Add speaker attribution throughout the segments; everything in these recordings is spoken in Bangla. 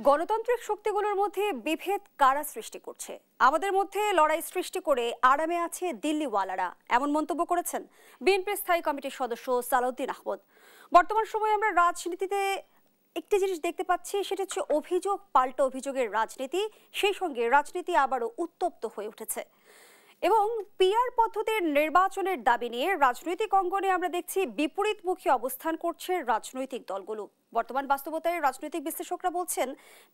Speaker 1: গণতান্ত্রিক শক্তিগুলোর মধ্যে বিভেদ কারা সৃষ্টি করছে? আমাদের মধ্যে লড়াই সৃষ্টি করে আরামে আছে দিল্লিওয়ালারা, এমন মন্তব্য করেছেন বিএনপি স্থায়ী কমিটির সদস্য সালাউদ্দিন আহমদ। বর্তমান সময়ে আমরা রাজনীতিতে একটি জিনিস দেখতে পাচ্ছি, সেটা হচ্ছে অভিযোগ পাল্টা অভিযোগের রাজনীতি। সেই সঙ্গে রাজনীতি আবারও উত্তপ্ত হয়ে উঠেছে এবং পিআর পদ্ধতির নির্বাচনের দাবি নিয়ে রাজনৈতিক অঙ্গনে আমরা দেখছি বিপরীতমুখী অবস্থান করছে রাজনৈতিক দলগুলো। বর্তমান বাস্তবতায় রাজনৈতিক বিশ্লেষকরা বলছেন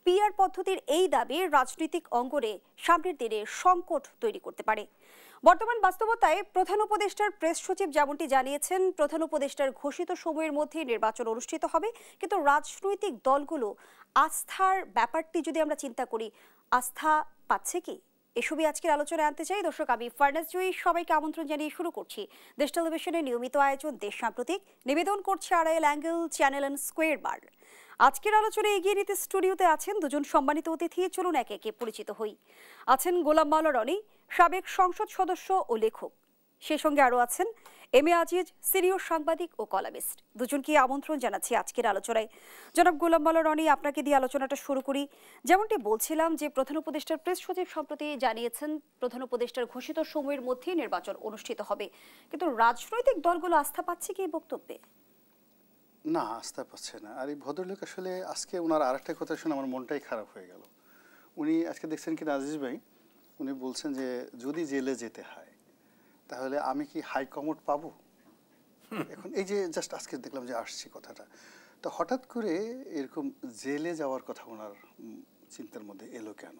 Speaker 1: পিআর পদ্ধতির এই দাবি রাজনৈতিক অঙ্গনে সামনের দিনে সংকট তৈরি করতে পারে। বর্তমান বাস্তবতায় প্রধান উপদেষ্টার প্রেস সচিব যেমনটি জানিয়েছেন, প্রধান উপদেষ্টার ঘোষিত সময়ের মধ্যে নির্বাচন অনুষ্ঠিত হবে, কিন্তু রাজনৈতিক দলগুলো আস্থার ব্যাপারটি যদি আমরা চিন্তা করি, আস্থা পাচ্ছে কি? এসবই আজকের আলোচনায় আনতে চাই। দর্শক, আমি ফারনাজ জয়ী, সবাইকে আমন্ত্রণ জানিয়ে শুরু করছি দেশ টেলিভিশনের নিয়মিত আয়োজন দেশ সাম্প্রতিক। নিবেদন করছে Arail angle channel and square বার। আজকের আলোচনায় এগিয়ে নিতে স্টুডিওতে আছেন দুজন সম্মানিত অতিথি। চলুন একে একে পরিচিত হই। আছেন গোলাম মাওলা রনি, সাবেক সংসদ সদস্য ও লেখক। সেই সঙ্গে আরও আছেন এম এ আজিজ, সিনিয়র সাংবাদিক ও কলামিস্ট। দুজনকে আমন্ত্রণ জানাচ্ছি আজকের আলোচনায়। জনাব গোলাম মাওলা রনি, আপনাকে দিয়ে আলোচনাটা শুরু করি। যেমনটি বলছিলাম যে প্রধান উপদেষ্টার প্রেস সচিব সম্প্রতি জানিয়েছেন প্রধান উপদেষ্টার ঘোষিত সময়ের মধ্যেই নির্বাচন অনুষ্ঠিত হবে, কিন্তু রাজনৈতিক দলগুলো আস্থা পাচ্ছে কি এই বক্তব্যে?
Speaker 2: না, আস্থা পাচ্ছে না। আর এই ভদ্রলোক আসলে আজকে ওনার আরেকটা কথা শুনে আমার মনটাই খারাপ হয়ে গেল। উনি আজকে দেখছেন কি আজিজ ভাই, উনি বলছেন যে যদি জেলে যেতে হয় তাহলে আমি কি হাই কমোড পাবো? এখন এই যে জাস্ট আজকে দেখলাম যে আসছে কথাটা, তো হঠাৎ করে এরকম জেলে যাওয়ার কথা ওনার চিন্তার মধ্যে এলো কেন?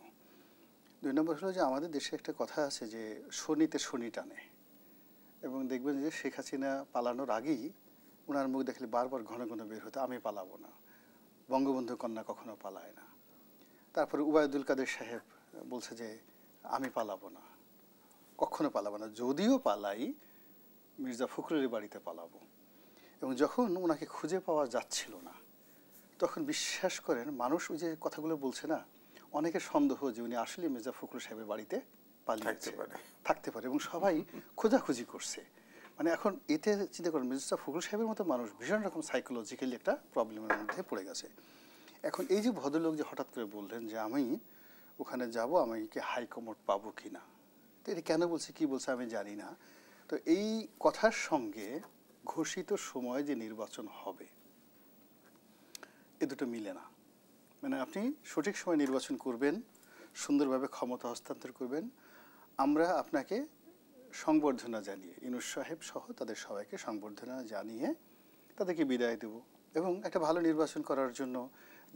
Speaker 2: দুই নম্বর হলো যে আমাদের দেশে একটা কথা আছে যে শনিতে শনি টানে, এবং দেখবেন যে শেখ হাসিনা পালানোর আগেই ওনার মুখ দেখলে বারবার ঘন ঘন বের হতো আমি পালাবো না, বঙ্গবন্ধু কন্যা কখনো পালায় না। তারপরে উবায়দুল কাদের সাহেব বলছে যে আমি পালাবো না, কখনো পালাবো না, যদিও পালাই মির্জা ফখরুলের বাড়িতে পালাবো। এবং যখন ওনাকে খুঁজে পাওয়া যাচ্ছিল না, তখন বিশ্বাস করেন মানুষ ওই যে কথাগুলো বলছে না, অনেকের সন্দেহ যে উনি আসলে মির্জা ফখরুল সাহেবের বাড়িতে পালিয়েছে, থাকতে পারে, এবং সবাই খোঁজাখুঁজি করছে। মানে এখন এতে চিন্তা করেন মির্জা ফখরুল সাহেবের মতো মানুষ ভীষণ রকম সাইকোলজিক্যালি একটা প্রবলেমের মধ্যে পড়ে গেছে। এখন এই যে ভদ্রলোক যে হঠাৎ করে বললেন যে আমি ওখানে যাব, আমি কি হাই কমোড পাবো কি না, তো এটা কেন বলছে কি বলছে আমি জানি না। তো এই কথার সঙ্গে ঘোষিত সময় যে নির্বাচন হবে এ দুটো মিলে না। মানে আপনি সঠিক সময় নির্বাচন করবেন, সুন্দরভাবে ক্ষমতা হস্তান্তর করবেন, আমরা আপনাকে সংবর্ধনা জানিয়ে ইউনূস সাহেব সহ তাদের সবাইকে সংবর্ধনা জানিয়ে তাদেরকে বিদায় দেব, এবং একটা ভালো নির্বাচন করার জন্য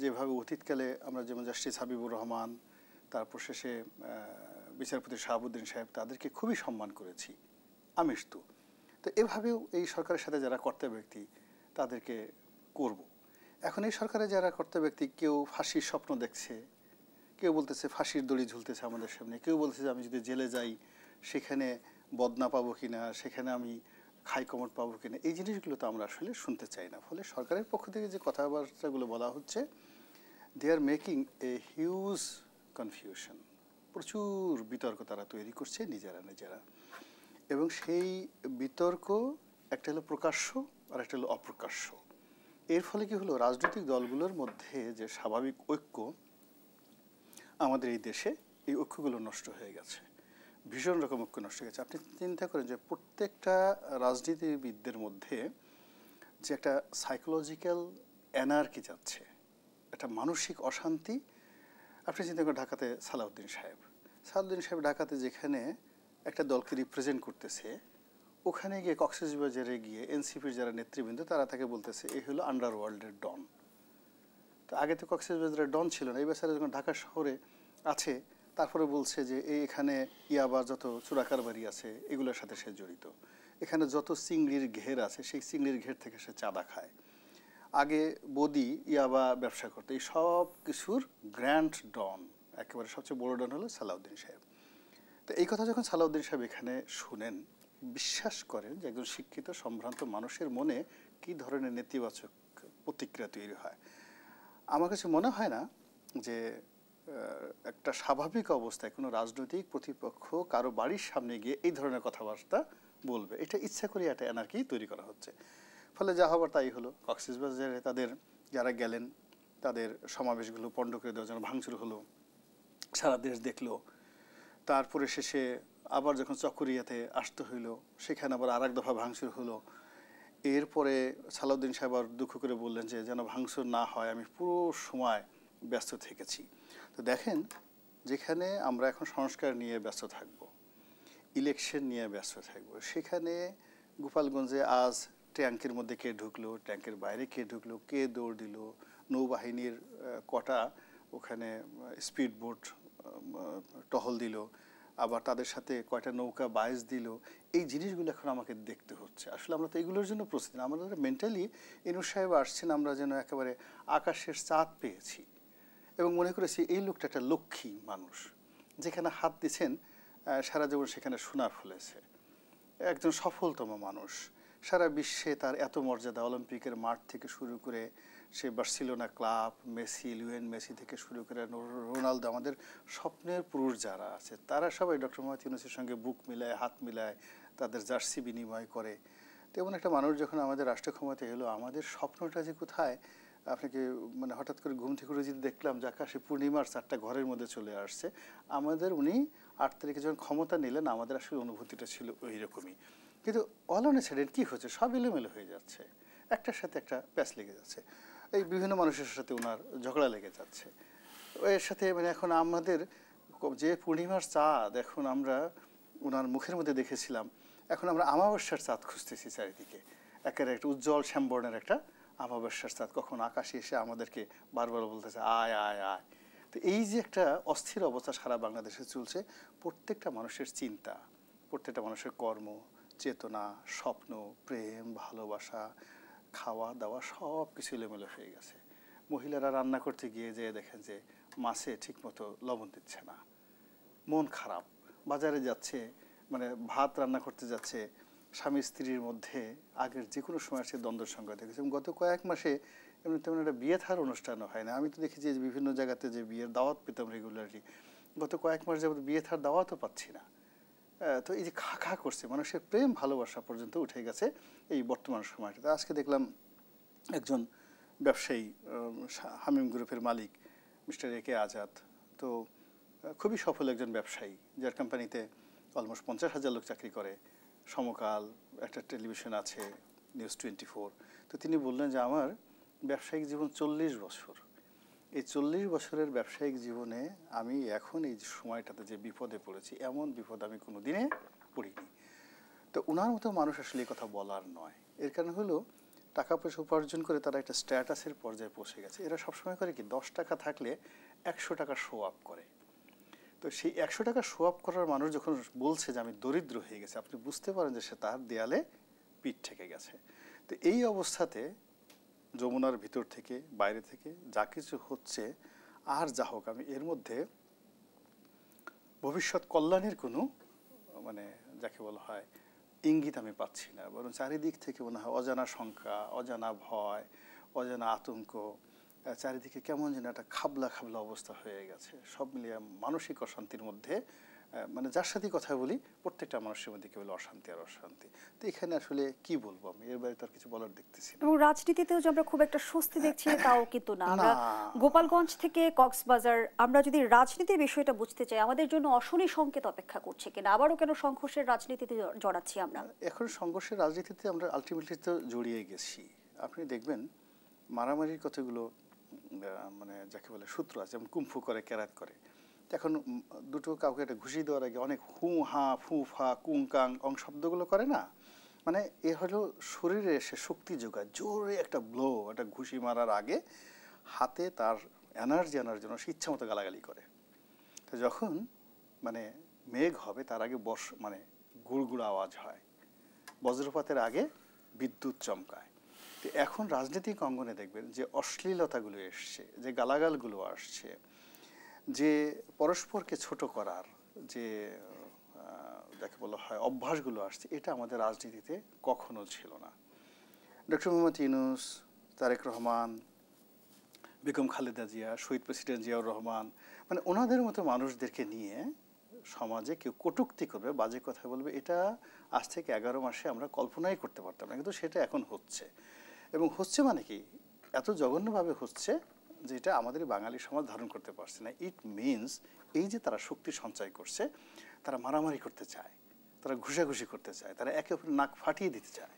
Speaker 2: যেভাবে অতীতকালে আমরা যেমন জাস্টিস হাবিবুর রহমান, তারপর শেষে বিচারপতি শাহাবুদ্দিন সাহেব, তাদেরকে খুবই সম্মান করেছি আমিষ তো এভাবেও এই সরকারের সাথে যারা কর্তা ব্যক্তি তাদেরকে করব। এখন এই সরকারে যারা কর্তা ব্যক্তি, কেউ ফাঁসির স্বপ্ন দেখছে, কেউ বলতেছে ফাঁসির দড়ি ঝুলতেছে আমাদের সামনে, কেউ বলতেছে যে আমি যদি জেলে যাই সেখানে বদনা পাবো কিনা, সেখানে আমি হাই কমোড পাবো কিনা, এই জিনিসগুলো তো আমরা আসলে শুনতে চাই না। ফলে সরকারের পক্ষ থেকে যে কথাবার্তাগুলো বলা হচ্ছে, they are making a huge confusion, প্রচুর বিতর্ক তারা তৈরি করছে নিজেরা নিজেরা। এবং সেই বিতর্ক একটা হলো প্রকাশ্য আর একটা হলো অপ্রকাশ্য। এর ফলে কি হলো, রাজনৈতিক দলগুলোর মধ্যে যে স্বাভাবিক ঐক্য আমাদের এই দেশে, এই ঐক্যগুলো নষ্ট হয়ে গেছে, ভীষণ রকম ঐক্য নষ্ট হয়ে গেছে। আপনি চিন্তা করেন যে প্রত্যেকটা রাজনীতিবিদদের মধ্যে যে একটা সাইকোলজিক্যাল অ্যানার্কি যাচ্ছে, একটা মানসিক অশান্তি। আপনি চিন্তা করেন ঢাকাতে সালাউদ্দিন সাহেব ঢাকাতে যেখানে একটা দলকে রিপ্রেজেন্ট করতেছে, ওখানে গিয়ে কক্সবাজারে গিয়ে এনসিপির যারা নেতৃবৃন্দ তারা তাকে বলতেছে এই হলো আন্ডারওয়ার্ল্ডের ডন। তো আগে তো কক্সবাজারের ডন ছিল না, এই বেচারা যখন ঢাকা শহরে আছে তারপরে বলছে যে এখানে ইয়াবা যত চোরাকারবারি আছে এগুলোর সাথে সে জড়িত, এখানে যত চিংড়ির ঘের আছে সেই চিংড়ির ঘের থেকে সে চাঁদা খায়, আগে বদি ইয়াবা ব্যবসা করতো, এই সব কিছুর গ্র্যান্ড ডন, একেবারে সবচেয়ে বড় ডন হলো সালাউদ্দিন সাহেব। তো এই কথা যখন সালাউদ্দিন সাহেব এখানে শুনেন, বিশ্বাস করেন যে একজন শিক্ষিত সম্ভ্রান্ত মানুষের মনে কি ধরনের নেতিবাচক প্রতিক্রিয়া তৈরি হয়। আমার কাছে মনে হয় না যে একটা স্বাভাবিক অবস্থায় কোনো রাজনৈতিক প্রতিপক্ষ কারো বাড়ির সামনে গিয়ে এই ধরনের কথাবার্তা বলবে। এটা ইচ্ছা করে একটা এনার্কি তৈরি করা হচ্ছে। ফলে যা হবার তাই হলো। কক্সবাজারে তাদের যারা গেলেন তাদের সমাবেশগুলো পণ্ড করে দেওয়ার জন্য ভাঙচুর হলো, সারা দেশ দেখলো। তারপরে শেষে আবার যখন চকরিয়াতে আসতে হইলো, সেখানে আবার আর এক দফা ভাঙচুর হলো। এরপরে সালাউদ্দিন সাহেব আর দুঃখ করে বললেন যে যেন ভাঙচুর না হয়, আমি পুরো সময় ব্যস্ত থেকেছি। তো দেখেন, যেখানে আমরা এখন সংস্কার নিয়ে ব্যস্ত থাকব, ইলেকশন নিয়ে ব্যস্ত থাকব, সেখানে গোপালগঞ্জে আজ ট্যাঙ্কের মধ্যে কে ঢুকলো, ট্যাঙ্কের বাইরে কে ঢুকলো, কে দৌড় দিল, নৌবাহিনীর কটা ওখানে স্পিড বোট টহল দিল, আবার তাদের সাথে কয়টা নৌকা বাইচ দিল, এই জিনিসগুলো এখন আমাকে দেখতে হচ্ছে। আসলে আমরা তো এগুলোর জন্য প্রস্তুত না, আমাদের মেন্টালি ইনুস সাহেব আসছেন, আমরা যেন একেবারে আকাশের চাঁদ পেয়েছি এবং মনে করেছি এই লোকটা একটা লক্ষ্মী মানুষ, যেখানে হাত দিচ্ছেন সারা জীবন সেখানে সোনা ফলেছে, একজন সফলতম মানুষ, সারা বিশ্বে তার এত মর্যাদা, অলিম্পিকের মাঠ থেকে শুরু করে সে Barcelona club, Messi, Lionel Messi থেকে শুরু করে রোনালদো, আমাদের স্বপ্নের পুরুষ যারা আছে তারা সবাই ডক্টর মোহাম্মদ ইউনূসের সঙ্গে বুক মিলায়, হাত মিলায়, তাদের জার্সি বিনিময় করে। তেমন একটা মানুষ যখন আমাদের রাষ্ট্র ক্ষমতায় এলো, আমাদের স্বপ্নটা যে কোথায়, আপনাকে মানে হঠাৎ করে ঘুম থেকে উঠে যদি দেখলাম যে আকাশে পূর্ণিমার চারটা ঘরের মধ্যে চলে আসছে, আমাদের উনি 8 তারিখে যখন ক্ষমতা নিলেন, আমাদের আসলে অনুভূতিটা ছিল ওই রকমই। কিন্তু অল অন এ সাডেন কী হচ্ছে, সব এলোমেলো হয়ে যাচ্ছে, একটার সাথে একটা প্যাচ লেগে যাচ্ছে, এই বিভিন্ন মানুষের সাথে ওনার ঝগড়া লেগে যাচ্ছে। এর সাথে মানে এখন আমাদের যে পূর্ণিমার চাঁদ এখন আমরা ওনার মুখের মধ্যে দেখেছিলাম, এখন আমরা আমাবস্যার চাঁদ খুঁজতেছি চারিদিকে, একেবারে একটা উজ্জ্বল শ্যামবর্ণের একটা আমাবস্যার চাঁদ কখন আকাশে এসে আমাদেরকে বারবার বলতেছে আয় আয় আয়। তো এই যে একটা অস্থির অবস্থা সারা বাংলাদেশে চলছে, প্রত্যেকটা মানুষের চিন্তা, প্রত্যেকটা মানুষের কর্ম, চেতনা, স্বপ্ন, প্রেম, ভালোবাসা, খাওয়া দাওয়া সব কিছু এলোমেলো হয়ে গেছে। মহিলারা রান্না করতে গিয়ে যে দেখেন যে মাছে ঠিকমতো লবণ দিচ্ছে না, মন খারাপ। বাজারে যাচ্ছে, মানে ভাত রান্না করতে যাচ্ছে, স্বামী স্ত্রীর মধ্যে আগের যে কোনো সময় সে দ্বন্দ্বের সংখ্যা দেখেছে। এবং গত কয়েক মাসে এমন তেমন একটা বিয়ে থার অনুষ্ঠানও হয় না। আমি তো দেখেছি যে বিভিন্ন জায়গাতে যে বিয়ের দাওয়াত পেতাম রেগুলারলি, গত কয়েক মাস যাবত বিয়ে থার দাওয়াতও পাচ্ছি না। তো এই যে খা খা করছে, মানুষের প্রেম ভালোবাসা পর্যন্ত উঠে গেছে এই বর্তমান সময়টাতে। আজকে দেখলাম একজন ব্যবসায়ী, হামিম গ্রুপের মালিক মিস্টার একে আজাদ, তো খুবই সফল একজন ব্যবসায়ী, যার কোম্পানিতে অলমোস্ট 50,000 লোক চাকরি করে, সমকাল একটা টেলিভিশন আছে, নিউজ 24। তো তিনি বললেন যে আমার ব্যবসায়িক জীবন 40 বছর, এই 40 বছরের ব্যবসায়িক জীবনে আমি এখন এই সময়টাতে যে বিপদে পড়েছি, এমন বিপদ আমি কোনো দিনে পড়িনি। তো ওনার মতো মানুষ আসলে এই কথা বলার নয়। এর কারণ হলো টাকা পয়সা উপার্জন করে তারা একটা স্ট্যাটাসের পর্যায়ে পৌঁছে গেছে। এরা সবসময় করে কি 10 টাকা থাকলে 100 টাকা শো আপ করে। তো সেই 100 টাকা শো আপ করার মানুষ যখন বলছে যে আমি দরিদ্র হয়ে গেছে, আপনি বুঝতে পারেন যে সে তার দেয়ালে পিঠ ঠেকে গেছে। তো এই অবস্থাতে যমুনার ভিতর থেকে বাইরে থেকে যা কিছু হচ্ছে আর যা হোক, আমি এর মধ্যে ভবিষ্যৎ কল্যাণের কোনো মানে যাকে বলা হয় ইঙ্গিত আমি পাচ্ছি না, বরং চারিদিক থেকে মনে হয় অজানা শঙ্কা, অজানা ভয়, অজানা আতঙ্ক, চারিদিকে কেমন যেন একটা খাবলা খাবলা অবস্থা হয়ে গেছে। সব মিলিয়ে মানসিক অশান্তির মধ্যে, মানে যার সাথে কথা বলি প্রত্যেকটা মানুষের মধ্যে কেবল অশান্তি আর অশান্তি। তো এখানে আসলে কি বলবো, আমি এর বাইরে তো আর কিছু বলার দেখতেছি না।
Speaker 1: এবং রাজনীতিতেও যে আমরা খুব একটা স্বস্তি দেখছি তাও কিন্তু না। আমরা গোপালগঞ্জ থেকে কক্সবাজার, আমরা যদি রাজনীতির বিষয়টা বুঝতে চাই, আমাদের জন্য অশনি সংকেত অপেক্ষা করছে কিনা, আবারও কেন সংঘর্ষের রাজনীতিতে জড়াচ্ছি আমরা?
Speaker 2: এখন সংঘর্ষের রাজনীতিতে আমরা আলটিমেটলি তো জড়িয়ে গেছি। আপনি দেখবেন মারামারির কতগুলো মানে যাকে বলে সূত্র আছে, যেমন কুম্ফু করে, ক্যারাত করে। এখন দুটো কাউকে একটা ঘুষি দেওয়ার আগে অনেক হু হা ফু ফা কুংকাং অং শব্দগুলো করে না, মানে এ হলো শরীরে এসে শক্তি যোগায়। জোরে একটা ব্লো, একটা ঘুষি মারার আগে হাতে তার এনার্জি আনার জন্য সে ইচ্ছা মতো গালাগালি করে। তো যখন মানে মেঘ হবে তার আগে মানে গুড়গুড় আওয়াজ হয়, বজ্রপাতের আগে বিদ্যুৎ চমকায়। তো এখন রাজনৈতিক অঙ্গনে দেখবেন যে অশ্লীলতাগুলো এসছে, যে গালাগালগুলো আসছে, যে পরস্পরকে ছোট করার যে যাকে বলা হয় অভ্যাসগুলো আসছে, এটা আমাদের রাজনীতিতে কখনো ছিল না। ডক্টর মোহাম্মদ ইউনূস, তারেক রহমান, বেগম খালেদা জিয়া, শহীদ প্রেসিডেন্ট জিয়াউর রহমান, মানে ওনাদের মতো মানুষদেরকে নিয়ে সমাজে কেউ কটূক্তি করবে, বাজে কথা বলবে, এটা আজ থেকে 11 মাসে আমরা কল্পনাই করতে পারতাম না। কিন্তু সেটা এখন হচ্ছে, এবং হচ্ছে মানে কি এত জঘন্যভাবে হচ্ছে যেটা আমাদের বাঙালি সমাজ ধারণ করতে পারছে না। ইট মিনস এই যে তারা শক্তি সঞ্চয় করছে, তারা মারামারি করতে চায়, তারা ঘুষাঘুষি করতে চায়, তারা একে অপরের নাক ফাটিয়ে দিতে চায়,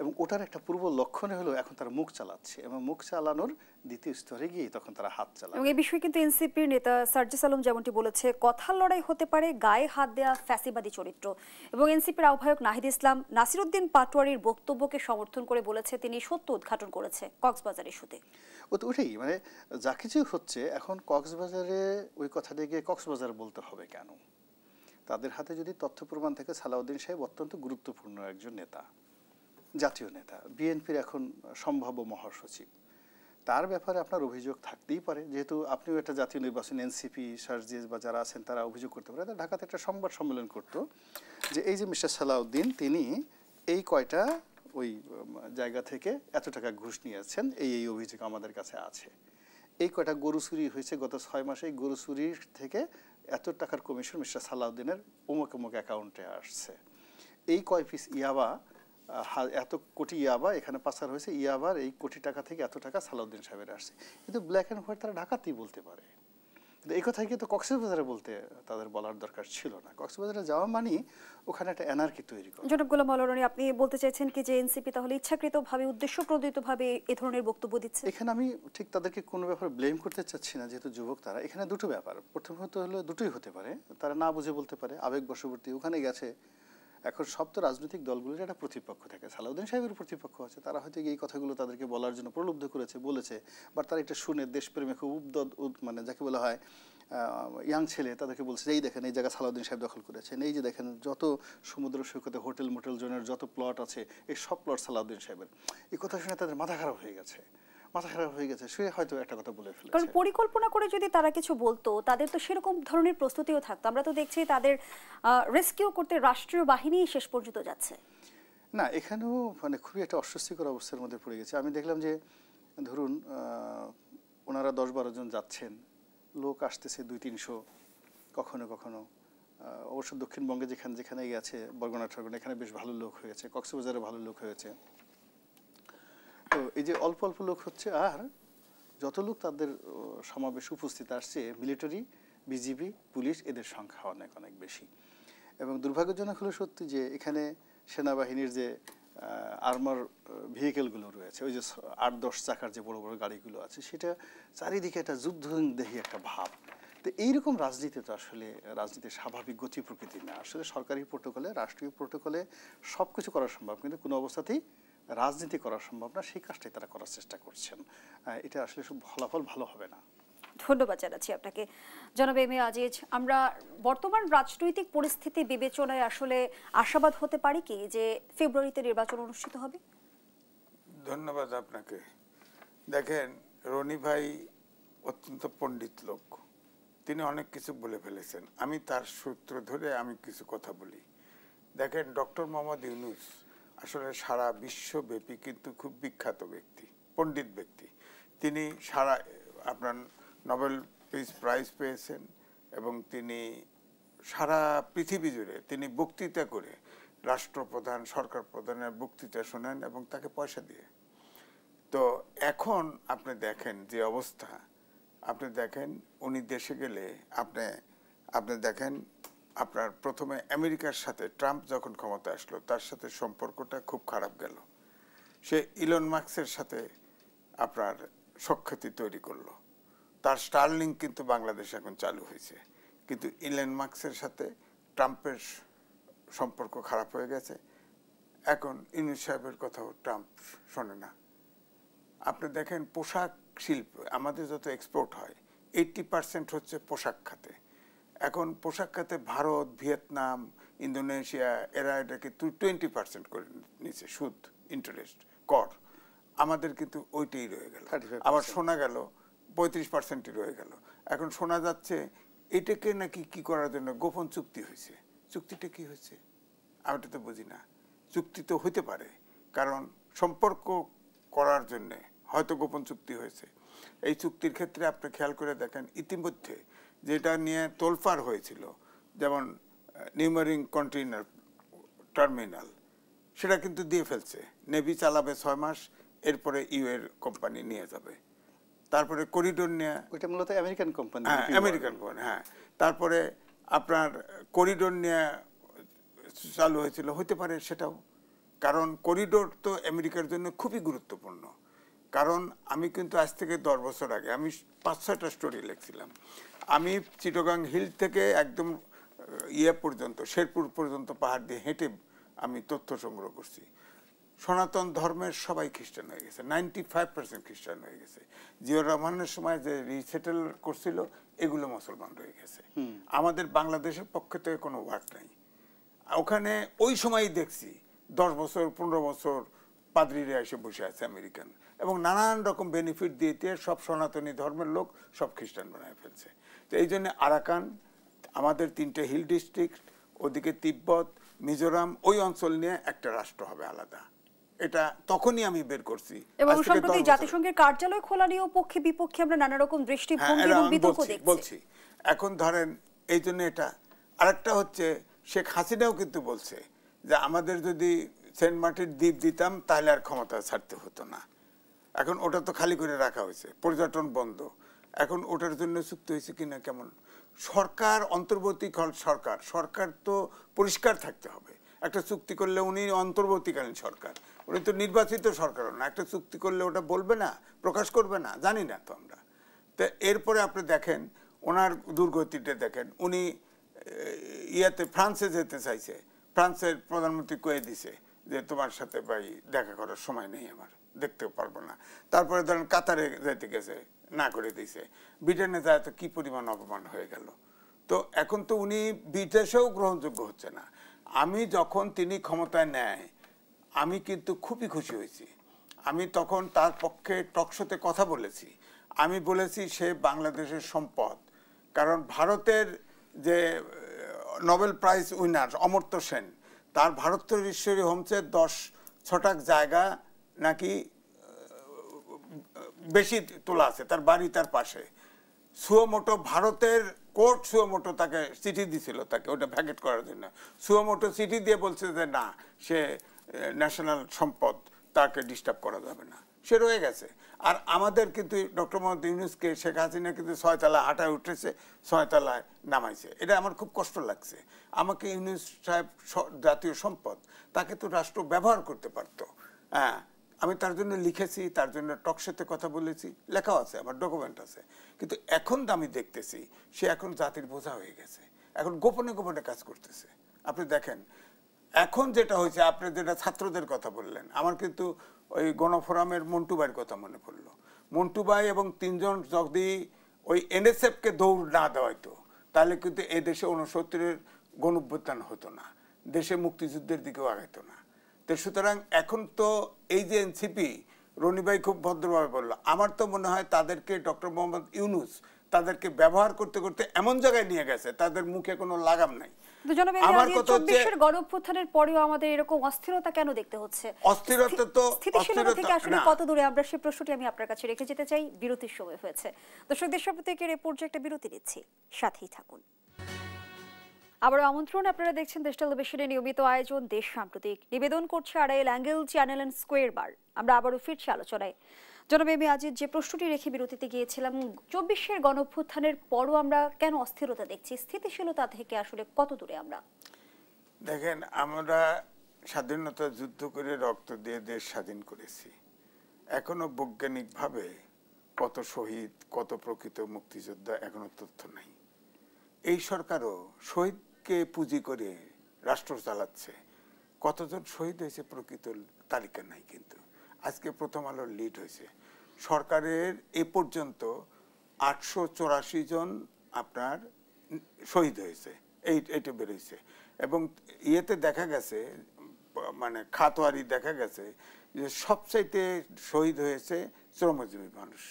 Speaker 2: এবং ওটার একটা পূর্ব লক্ষণে হলো এখন তারা মুখ চালাচ্ছে, এবং মুখ চালানোর দ্বিতীয় স্তরে গিয়ে তখন তারা হাত চালায়।
Speaker 1: এবং এই বিষয়ে কিন্তু এনসিপির নেতা সার্জিস আলম যেমনটি বলেছে, কথার লড়াই হতে পারে গায়ে হাত দেয়া ফ্যাসিবাদী চরিত্র। এবং এনসিপির আহ্বায়ক নাহিদ ইসলাম নাসিরউদ্দিন পাটোয়ারির বক্তব্যকে সমর্থন করে বলেছে তিনি সত্য উদ্ঘাটন করেছে কক্সবাজার ইস্যুতে।
Speaker 2: ওটাই মানে যা কিছু হচ্ছে এখন কক্সবাজারে, ওই কথাটিকে কক্সবাজার বলতে হবে কেন? তাদের হাতে যদি তথ্য প্রমাণ থাকে, সালাউদ্দিন সাহেব অত্যন্ত গুরুত্বপূর্ণ একজন নেতা, জাতীয় নেতা, বিএনপির এখন সম্ভাব্য মহাসচিব, তার ব্যাপারে আপনার অভিযোগ থাকতেই পারে। যেহেতু আপনিও একটা জাতীয় নির্বাচন, এনসিপি, সার্জিস বা যারা আছেন তারা অভিযোগ করতে পারে। ঢাকাতে একটা সংবাদ সম্মেলন করতো যে এই যে মিস্টার সালাউদ্দিন তিনি এই কয়টা ওই জায়গা থেকে এত টাকা ঘুষ নিয়েছেন, এই অভিযোগ আমাদের কাছে আছে। এই কয়টা গরু চুরি হয়েছে গত 6 মাসে, এই গরু চুরির থেকে এত টাকার কমিশন মিস্টার সালাউদ্দিনের অমুক অমুক অ্যাকাউন্টে আসছে। এই কয় পিস ইয়াবা, এত কোটি ইয়াবা এখানে পাচার হয়েছে, ইয়াবার এই কোটি টাকা থেকে এত টাকা সালাউদ্দিন সাহেবের আসছে। কিন্তু ব্ল্যাক অ্যান্ড হোয়াইট তারা ঢাকাতেই বলতে পারে। কিন্তু এই কথাই কিন্তু কক্সবাজারে বলতে তাদের বলার দরকার ছিল না। কক্সবাজারে যাওয়া মানে ওখানে একটা এনার্কি তৈরি করা।
Speaker 1: জনাব গোলাম মাওলা রনি, আপনি বলতে চাইছেন কি যে এনসিপি তাহলে ইচ্ছাকৃতভাবে উদ্দেশ্যপ্রণোদিতভাবে এই ধরনের বক্তব্য দিচ্ছে?
Speaker 2: এখানে আমি ঠিক তাদেরকে কোনো ব্যাপারে ব্লেম করতে চাচ্ছি না, যেহেতু যুবক তারা। এখানে দুটো ব্যাপার, প্রথমত হলো দুটোই হতে পারে, তারা না বুঝে বলতে পারে, আবেগ বশবর্তী ওখানে গেছে। এখন সব তো রাজনৈতিক দলগুলোর একটা প্রতিপক্ষ থাকে, সালাউদ্দিন সাহেবের প্রতিপক্ষ আছে, তারা হয়তো এই কথাগুলো তাদেরকে বলার জন্য প্রলুব্ধ করেছে, বলেছে, বা তারা এটা শুনে দেশপ্রেমে খুব মানে যাকে বলা হয় ইয়াং ছেলে, তাদেরকে বলছে এই দেখেন এই জায়গা সালাউদ্দিন সাহেব দখল করেছেন, এই যে দেখেন যত সমুদ্র সৈকতে হোটেল মোটেল জোনের যত প্লট আছে এই সব প্লট সালাউদ্দিন সাহেবের। এই কথা শুনে তাদের মাথা খারাপ হয়ে গেছে, সে হয়তো একটা কথা বলে ফেলেছে।
Speaker 1: কারণ পরিকল্পনা করে যদি তারা কিছু বলতো, তাদের তো সেরকম ধরনের প্রস্তুতিও থাকতো। আমরা তো দেখছি তাদের রেস্কিউ করতে রাষ্ট্রীয় বাহিনী শেষ পর্যন্ত যাচ্ছে।
Speaker 2: না, এখানেও মানে খুবই একটা অস্বস্তিকর অবস্থার মধ্যে পড়ে গেছে। আমি দেখলাম যে ধরুন ওনারা 10-12 জন যাচ্ছেন, লোক আসতেছে 200-300, কখনো কখনো অবশ্য দক্ষিণবঙ্গে যেখানে গেছে, বরগুনা ঠরগুনা, এখানে বেশ ভালো লোক হয়েছে, কক্সবাজারে ভালো লোক হয়েছে। তো এই যে অল্প অল্প লোক হচ্ছে, আর যত লোক তাদের সমাবেশ উপস্থিত আসছে, মিলিটারি, বিজিবি, পুলিশ, এদের সংখ্যা অনেক অনেক বেশি। এবং দুর্ভাগ্যজনক হলো সত্যি যে এখানে সেনাবাহিনীর যে আর্মার ভেহিকেলগুলো রয়েছে, ওই যে 8-10 চাকার যে বড় বড় গাড়িগুলো আছে, সেটা চারিদিকে একটা যুদ্ধদেহী একটা ভাব। তো এইরকম রাজনীতি তো আসলে রাজনীতির স্বাভাবিক গতি প্রকৃতি না। আসলে সরকারি প্রোটোকলে, রাষ্ট্রীয় প্রোটোকলে সব কিছু করা সম্ভব, কিন্তু কোনো অবস্থাতেই রাজনীতি করা সম্ভব না। সেই কাজটাই তারা করার চেষ্টা করছেন। এটা আসলে সব ফলাফল ভালো হবে না।
Speaker 1: ধন্যবাদ জানাচ্ছি আপনাকে জনাব এম এ আজিজ। আমরা বর্তমান রাজনৈতিক পরিস্থিতি বিবেচনায় আসলে আশাবাদ হতে পারি কি যে ফেব্রুয়ারিতে নির্বাচন অনুষ্ঠিত হবে?
Speaker 3: ধন্যবাদ আপনাকে। দেখেন, রনি ভাই অত্যন্ত পণ্ডিত লোক, তিনি অনেক কিছু বলে ফেলেছেন। আমি তার সূত্র ধরে আমি কিছু কথা বলি। দেখেন, ডক্টর মোহাম্মদ ইউনূস আসলে সারা বিশ্বব্যাপী কিন্তু খুব বিখ্যাত ব্যক্তি, পণ্ডিত ব্যক্তি। তিনি আপনার নোবেল পিস প্রাইজ পেয়েছেন, এবং তিনি সারা পৃথিবী জুড়ে তিনি বক্তৃতা করে রাষ্ট্রপ্রধান, সরকার প্রধানের বক্তৃতা শোনেন এবং তাকে পয়সা দিয়ে। তো এখন আপনি দেখেন যে অবস্থা, আপনি দেখেন উনি দেশে গেলে আপনি দেখেন আপনার প্রথমে আমেরিকার সাথে ট্রাম্প যখন ক্ষমতা আসলো, তার সাথে সম্পর্কটা খুব খারাপ গেল। সে ইলন মাস্কের সাথে আপনার সখ্যাতি তৈরি করলো। তার স্টারলিংক কিন্তু বাংলাদেশে এখন চালু হয়েছে, কিন্তু ইলন মাস্কের সাথে ট্রাম্পের সম্পর্ক খারাপ হয়ে গেছে। এখন ইউনূস সাহেবের কথাও ট্রাম্প শোনে না। আপনি দেখেন পোশাক শিল্প, আমাদের যত এক্সপোর্ট হয় 80% হচ্ছে পোশাক খাতে। এখন পোশাক খাতে ভারত, ভিয়েতনাম, ইন্দোনেশিয়া এরা এটাকে 20% করে নিচ্ছে, সুদ, ইন্টারেস্ট, কর। আমাদের কিন্তু ওইটাই রয়ে গেল। আবার শোনা গেল 35% রয়ে গেল। এখন শোনা যাচ্ছে এটাকে নাকি কি করার জন্য গোপন চুক্তি হয়েছে। চুক্তিটা কি হয়েছে আমি এটা তো বুঝি না। চুক্তি তো হইতে পারে, কারণ সম্পর্ক করার জন্যে হয়তো গোপন চুক্তি হয়েছে। এই চুক্তির ক্ষেত্রে আপনি খেয়াল করে দেখেন, ইতিমধ্যে যেটা নিয়ে তোলফাড় হয়েছিল, যেমন নিউমারিং কন্টেইনার টার্মিনাল, সেটা কিন্তু দিয়ে ফেলছে। নেভি চালাবে 6 মাস, এরপরে ইউএর কোম্পানি নিয়ে যাবে। তারপরে করিডোর নিয়ে,
Speaker 2: ওইটা মূলত আমেরিকান কোম্পানি।
Speaker 3: হ্যাঁ আমেরিকান কোম্পানি, হ্যাঁ। তারপরে আপনার করিডোর নিয়ে চালু হয়েছিল, হতে পারে সেটাও, কারণ করিডোর তো আমেরিকার জন্য খুবই গুরুত্বপূর্ণ। কারণ আমি কিন্তু আজ থেকে 10 বছর আগে আমি 5-6টা স্টোরি লিখছিলাম। আমি চিটাগাং হিল থেকে একদম পর্যন্ত, শেরপুর পর্যন্ত পাহাড় দিয়ে হেঁটে আমি তথ্য সংগ্রহ করছি। সনাতন ধর্মের সবাই খ্রিস্টান হয়ে গেছে, 95% খ্রিস্টান হয়ে গেছে। জিয়াউর রহমানের সময় যে রিসেটেল করছিল এগুলো মুসলমান রয়ে গেছে। আমাদের বাংলাদেশের পক্ষ থেকে কোনো ওয়ার্ক নাই ওখানে। ওই সময়ই দেখছি 10 বছর 15 বছর পাদ্রীরা এসে বসে আছে আমেরিকান, এবং নানান রকম বেনিফিট দিয়ে সব সনাতনী ধর্মের লোক সব খ্রিস্টান বানায় ফেলছে। তো এই জন্য আরাকান, আমাদের 3টে হিল ডিস্ট্রিক্ট, ওদিকে তিব্বত, মিজোরাম, ওই অঞ্চল নিয়ে একটা রাষ্ট্র হবে আলাদা। এটা তখনই আমি বের করছি।
Speaker 1: এবং সম্প্রতি জাতিসংঘের কার্যালয় খোলা নিয়েও পক্ষে বিপক্ষে আমরা নানা রকম দৃষ্টিভঙ্গি এবং বিতর্ক দেখছি।
Speaker 3: এখন ধরেন এই জন্য এটা আরেকটা হচ্ছে, শেখ হাসিনাও কিন্তু বলছে যে আমাদের যদি সেন্ট মার্টিন দ্বীপ দিতাম তাহলে আর ক্ষমতা ছাড়তে হতো না। এখন ওটা তো খালি করে রাখা হয়েছে, পর্যটন বন্ধ। এখন ওটার জন্য চুক্তি হয়েছে কিনা কেমন? সরকার অন্তর্বর্তী সরকার, সরকার তো পরিষ্কার থাকতে হবে। একটা চুক্তি করলে উনি অন্তর্বর্তীকালীন সরকার, উনি তো নির্বাচিত সরকারও না। একটা চুক্তি করলে ওটা বলবে না, প্রকাশ করবে না, জানি না তো আমরা। তো এরপরে আপনি দেখেন ওনার দুর্গতিটা দেখেন, উনি ফ্রান্সে যেতে চাইছে, ফ্রান্সের প্রধানমন্ত্রী কয়ে দিছে যে তোমার সাথে ভাই দেখা করার সময় নেই, আমার দেখতেও পারবো না। তারপরে ধরেন কাতারে যেতে গেছে, না করে দিছে। ব্রিটেনে যায় তো কি পরিমাণ অপমান হয়ে গেল। তো এখন তো উনি বিদেশেও গ্রহণযোগ্য হচ্ছে না। আমি যখন তিনি ক্ষমতায় নেয় আমি কিন্তু খুবই খুশি হয়েছি। আমি তখন তার পক্ষে টকশোতে কথা বলেছি। আমি বলেছি সে বাংলাদেশের সম্পদ, কারণ ভারতের যে Nobel prize winner Amartya Sen, তার ভারতেশ্বরী হোমসে 10 ছটাক জায়গা নাকি বেশি তোলা আছে, তার বাড়ি তার পাশে। সুয়োমোটো, ভারতের কোর্ট সুয়োমোটো তাকে চিঠি দিছিল, তাকে ওটা ভ্যাকেট করার জন্য। সুয়োমোটো চিঠি দিয়ে বলছে যে না, সে ন্যাশনাল সম্পদ, তাকে ডিস্টার্ব করা যাবে না, সে রয়ে গেছে। আর আমাদের কিন্তু ডক্টর মোহাম্মদ ইউনূসকে শেখ হাসিনা কিন্তু 6 তলা হাঁটায় উঠেছে, 6 তলায় নামাইছে। এটা আমার খুব কষ্ট লাগছে। আমাকে ইউনূস সাহেব জাতীয় সম্পদ, তাকে তো রাষ্ট্র ব্যবহার করতে পারতো। হ্যাঁ, আমি তার জন্য লিখেছি, তার জন্য টকশোতে কথা বলেছি, লেখাও আছে, আমার ডকুমেন্ট আছে। কিন্তু এখন আমি দেখতেছি সে এখন জাতির বোঝা হয়ে গেছে, এখন গোপনে গোপনে কাজ করতেছে। আপনি দেখেন এখন যেটা হয়েছে, আপনি যেটা ছাত্রদের কথা বললেন, আমার কিন্তু ওই গণফোরামের মন্টু ভাইয়ের কথা মনে পড়লো। মন্টু ভাই এবং 3 জন যদি ওই এনএসএফকে দৌড় না দেওয়াইতো, তাহলে কিন্তু এ দেশে 69-এর গণঅভ্যুত্থান হতো না, দেশে মুক্তিযুদ্ধের দিকেও আগাইতো না। তো সুতরাং এখন তো এই যে এনসিপি, রনি ভাই খুব ভদ্রভাবে বললো, আমার তো মনে হয় তাদেরকে ডক্টর মোহাম্মদ ইউনূস তাদেরকে ব্যবহার করতে করতে এমন জায়গায় নিয়ে গেছে, তাদের মুখে কোনো লাগাম নাই।
Speaker 1: আমার কথা হচ্ছে 24-এর গণঅভ্যুত্থানের পরেও আমাদের এরকম অস্থিরতা কেন দেখতে হচ্ছে?
Speaker 3: অস্থিরতা তো
Speaker 1: স্থিতিশীলতা থেকে আসলে কত দূরে আমরা, সেই প্রশ্নটি আমি আপনার কাছে রেখে যেতে চাই। বিরতির সময় হয়েছে। দর্শক, দেশের প্রত্যেকের এই পর্যায়ে একটা বিরতি নিচ্ছি, সাথেই থাকুন। আবারও আমন্ত্রণ, আপনারা দেখছেন দেশ টেলিভিশনের নিয়মিত আয়োজন দেশ সাম্প্রতিক। নিবেদন করছে Arail angle channel and square বার। আমরা আবারও ফিরছি আলোচনায়। জনাব এম এ আজিজ, যে প্রশ্নটি রেখে বিরতিতে গিয়েছিলাম, 24-এর গণঅভ্যুত্থানের পরও আমরা কেন অস্থিরতা দেখছি? স্থিতিশীলতা থেকে আসলে কত দূরে আমরা?
Speaker 3: দেখেন, আমরা স্বাধীনতা যুদ্ধ করে রক্ত দিয়ে দেশ স্বাধীন করেছি। এখনো বৈজ্ঞানিকভাবে কত শহীদ, কত প্রকৃত মুক্তিযোদ্ধা এখনো তথ্য নাই। এই সরকারও শহীদকে পুঁজি করে রাষ্ট্র চালাচ্ছে। কতজন শহীদ হয়েছে প্রকৃত তালিকা নাই। কিন্তু আজকে প্রথম আলোর লিড হয়েছে, সরকারের এ পর্যন্ত 884 জন আপনার শহীদ হয়েছে, এইটা বেরোইছে। এবং ইয়েতে দেখা গেছে, মানে খাতোয়ারি দেখা গেছে যে সবচাইতে শহীদ হয়েছে শ্রমজীবী মানুষ,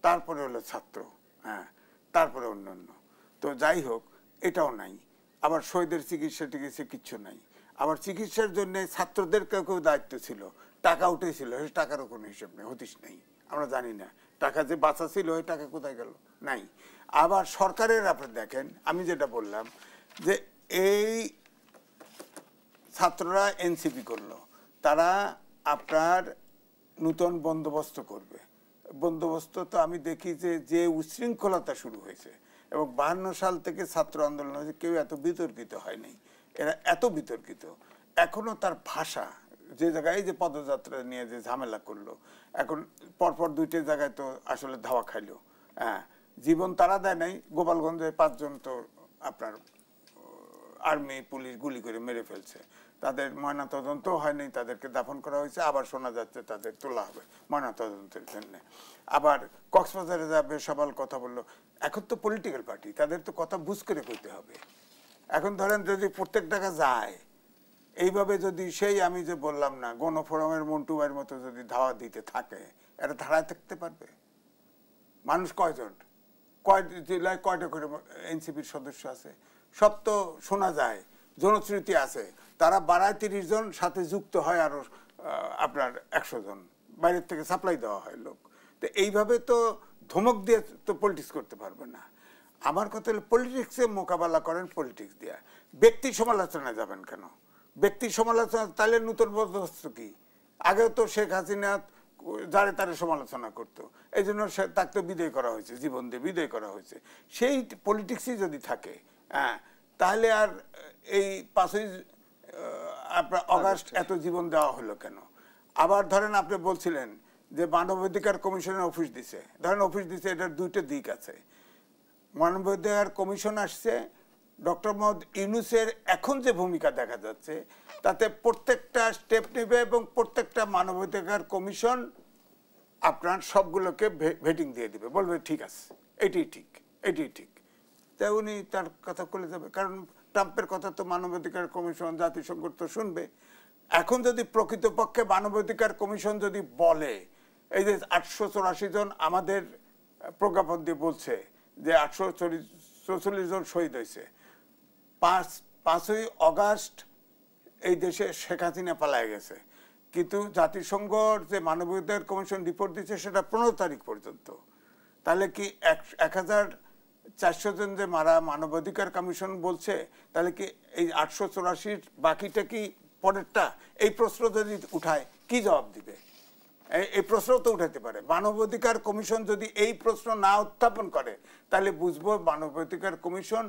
Speaker 3: তারপরে হলো ছাত্র, হ্যাঁ, তারপরে অন্যান্য। তো যাই হোক, এটাও নাই। আবার শহীদের চিকিৎসা টিকিৎসা কিচ্ছু নাই। আবার চিকিৎসার জন্য ছাত্রদের কেউ দায়িত্ব ছিল, টাকা উঠেছিল, সেই টাকারও কোনো হিসেব নেই, হতিস নেই, আমরা জানি না। টাকা যে বাঁচা ছিল ওই টাকা কোথায় গেল, নাই। আবার সরকারের আপনি দেখেন, আমি যেটা বললাম যে এই ছাত্ররা এনসিপি করলো, তারা আপনার নূতন বন্দোবস্ত করবে, বন্দোবস্ত তো আমি দেখি যে উচ্ছৃঙ্খলতা শুরু হয়েছে, এবং 52 সাল থেকে ছাত্র আন্দোলন হয়েছে, কেউ এত বিতর্কিত হয়নি, এরা এত বিতর্কিত। এখনো তার ভাষা, যে জায়গায় এই যে পদযাত্রা নিয়ে যে ঝামেলা করলো, এখন পরপর 2টা জায়গায় তো আসলে ধাওয়া খাইলো। হ্যাঁ, জীবন তারা দেয় নাই, গোপালগঞ্জে 5 জন তো আপনার আর্মি পুলিশ গুলি করে মেরে ফেলছে, তাদের ময়নাতদন্ত হয়নি, তাদেরকে দাফন করা হয়েছে, আবার শোনা যাচ্ছে তাদের তোলা হবে ময়নাতদন্তের জন্য। আবার কক্সবাজারে যাবে সবাল কথা বললো। এখন তো পলিটিক্যাল পার্টি, তাদের তো কথা বুঝ করে কইতে হবে। এখন ধরেন যদি প্রত্যেক জায়গা যায় এইভাবে, যদি সেই আমি যে বললাম না গণফোরামের মন্টু ভাইয়ের মতো যদি ধাওয়া দিতে থাকে, এটা ধারায় থাকতে পারবে? মানুষ কয়জন, কয় জেলায় কয়টা করে এনসিপির সদস্য আছে, সব তো শোনা যায়, জনশ্রুতি আছে। তারা বাড়ায় 30 জন, সাথে যুক্ত হয় আরো আপনার 100 জন, বাইরের থেকে সাপ্লাই দেওয়া হয় লোক। তো এইভাবে তো ধমক দিয়ে তো পলিটিক্স করতে পারবে না। আমার কথা হলো পলিটিক্সে মোকাবেলা করেন পলিটিক্স দিয়ে, ব্যক্তি সমালোচনায় যাবেন কেন? ব্যক্তি সমালোচনা তাহলে নতুন বন্দোবস্ত কি? আগেও তো শেখ হাসিনা যারে তারে সমালোচনা করতো, এই জন্য তাকে তো বিদায় করা হয়েছে, জীবন দিয়ে বিদায় করা হয়েছে। সেই পলিটিক্সই যদি থাকে, হ্যাঁ, তাহলে আর এই 5ই আপনার অগাস্ট এত জীবন দেওয়া হলো কেন? আবার ধরেন আপনি বলছিলেন যে মানবাধিকার কমিশনের অফিস দিছে, ধরেন অফিস দিছে, এটার 2টা দিক আছে। মানবাধিকার কমিশন আসছে, ডক্টর মোহাম্মদ ইউনূসের এখন যে ভূমিকা দেখা যাচ্ছে তাতে প্রত্যেকটা স্টেপ নেবে, এবং প্রত্যেকটা মানবাধিকার কমিশন আপনার সবগুলোকে ভেটিং দিয়ে দিবে, বলবে ঠিক আছে, এটাই ঠিক, এটাই ঠিক। তাই উনি তার কথা বলে যাবে, কারণ ট্রাম্পের কথা তো মানবাধিকার কমিশন জাতিসংঘ তো শুনবে। এখন যদি প্রকৃতপক্ষে মানবাধিকার কমিশন যদি বলে, এই যে 884 জন আমাদের প্রজ্ঞাপন দিয়ে বলছে যে 844 জন শহীদ হয়েছে, 5ই অগাস্ট এই দেশে শেখ হাসিনা পালায় গেছে, কিন্তু জাতিসংঘর যে মানবাধিকার কমিশন রিপোর্ট দিচ্ছে সেটা 15 তারিখ পর্যন্ত। তাহলে কি 1400 জন যে মারা মানবাধিকার কমিশন বলছে, তাহলে কি এই 884 বাকিটা কি পরেরটা? এই প্রশ্ন যদি উঠায় কি জবাব দিবে? এই প্রশ্ন তো উঠাতে পারে। মানবাধিকার কমিশন যদি এই প্রশ্ন না উত্থাপন করে, তাহলে বুঝবো মানবাধিকার কমিশন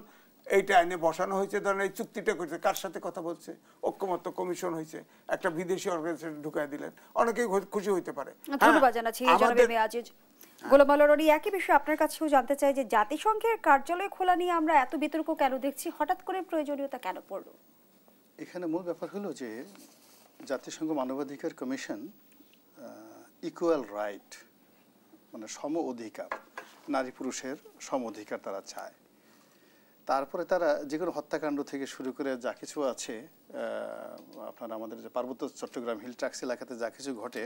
Speaker 3: এইটা আইনে বসানো হয়েছে, ধরেন এই চুক্তিটা করছে, কার সাথে কথা বলছে? ঐক্যমত্য কমিশন হয়েছে, একটা বিদেশি অর্গানাইজেশন ঢুকাই দিলেন, অনেকেই খুশি হইতে পারে।
Speaker 1: ধন্যবাদ জানাচ্ছি জনাব এম এ আজিজ। গোলাম আল রনি, একই বিষয়ে আপনার কাছেও জানতে চাই যে জাতিসংঘের কার্যালয় খোলা নিয়ে আমরা এত বিতর্ক কেন দেখছি, হঠাৎ করে প্রয়োজনীয়তা কেন পড়লো?
Speaker 2: এখানে মূল ব্যাপার হলো যে জাতিসংঘ মানবাধিকার কমিশন ইকুয়াল রাইট, মানে সম অধিকার, নারী পুরুষের সম অধিকার তারা চায়। তারপরে তারা যে কোনো হত্যাকাণ্ড থেকে শুরু করে যা কিছু আছে, আপনার আমাদের যে পার্বত্য চট্টগ্রাম হিল ট্রাক্স এলাকাতে যা কিছু ঘটে,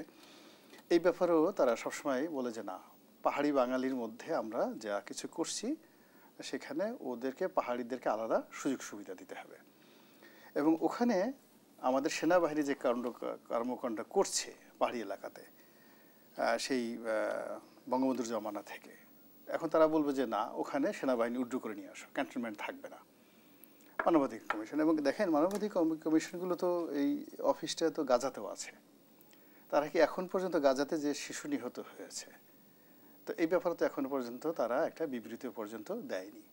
Speaker 2: এই ব্যাপারেও তারা সবসময় বলে যে না, পাহাড়ি বাঙালির মধ্যে আমরা যা কিছু করছি সেখানে ওদেরকে, পাহাড়িদেরকে আলাদা সুযোগ সুবিধা দিতে হবে। এবং ওখানে আমাদের সেনাবাহিনী যে কর্মকাণ্ড করছে পাহাড়ি এলাকাতে, সেই বঙ্গবন্ধুর জমানা থেকে, এখন তারা বলবে যে না, ওখানে সেনাবাহিনী উড্ডু করে নিয়ে আসো, ক্যান্টনমেন্ট থাকবে না। মানবাধিকার কমিশন, এবং দেখেন মানবাধিকার কমিশনগুলো তো এই অফিসটা তো গাজাতেও আছে, তারা কি এখন পর্যন্ত গাজাতে যে শিশু নিহত হয়েছে, তো এই ব্যাপারে তো এখন পর্যন্ত তারা একটা বিবৃতি পর্যন্ত দেয়নি।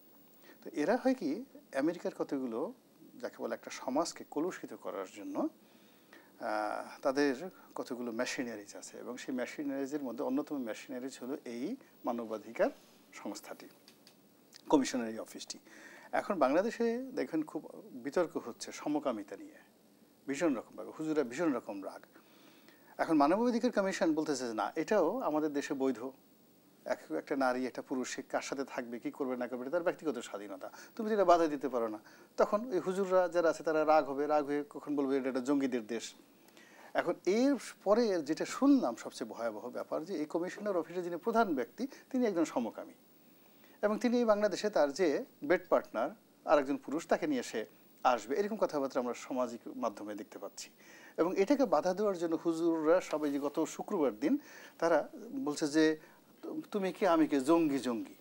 Speaker 2: তো এরা হয় কি, আমেরিকার কতগুলো যাকে বলে একটা সমাজকে কলুষিত করার জন্য তাদের কতগুলো মেশিনারিজ আছে, এবং সেই মেশিনারিজের মধ্যে অন্যতম মেশিনারিজ হলো এই মানবাধিকার সংস্থাটি, কমিশনের এই অফিসটি। এখন বাংলাদেশে দেখেন খুব বিতর্ক হচ্ছে সমকামিতা নিয়ে, ভীষণ রকমভাবে হুজুরা ভীষণ রকম রাগ। এখন মানবাধিকার কমিশন বলতেছে যে না, এটাও আমাদের দেশে বৈধ, একটা নারী একটা পুরুষ সে কার সাথে থাকবে, কি করবে না করবে, তার ব্যক্তিগত স্বাধীনতা, তুমি যেটা বাধা দিতে পারো না। তখন ওই হুজুররা যারা আছে তারা রাগ হবে, রাগ হয়ে কখন বলবে এটা একটা জঙ্গিদের দেশ। এখন এর পরে যেটা শুনলাম সবচেয়ে ভয়াবহ ব্যাপার, যে এই কমিশনার অফিসের যিনি প্রধান ব্যক্তি তিনি একজন সমকামী, এবং তিনি বাংলাদেশে তার যে বেড পার্টনার আরেকজন পুরুষ তাকে নিয়ে সে আসবে, এরকম কথাবার্তা আমরা সামাজিক মাধ্যমে দেখতে পাচ্ছি। এবং এটাকে বাধা দেওয়ার জন্য হুজুররা সবাই যে গত শুক্রবার দিন তারা বলছে যে তুমি কি আমি কে, জঙ্গি জঙ্গি,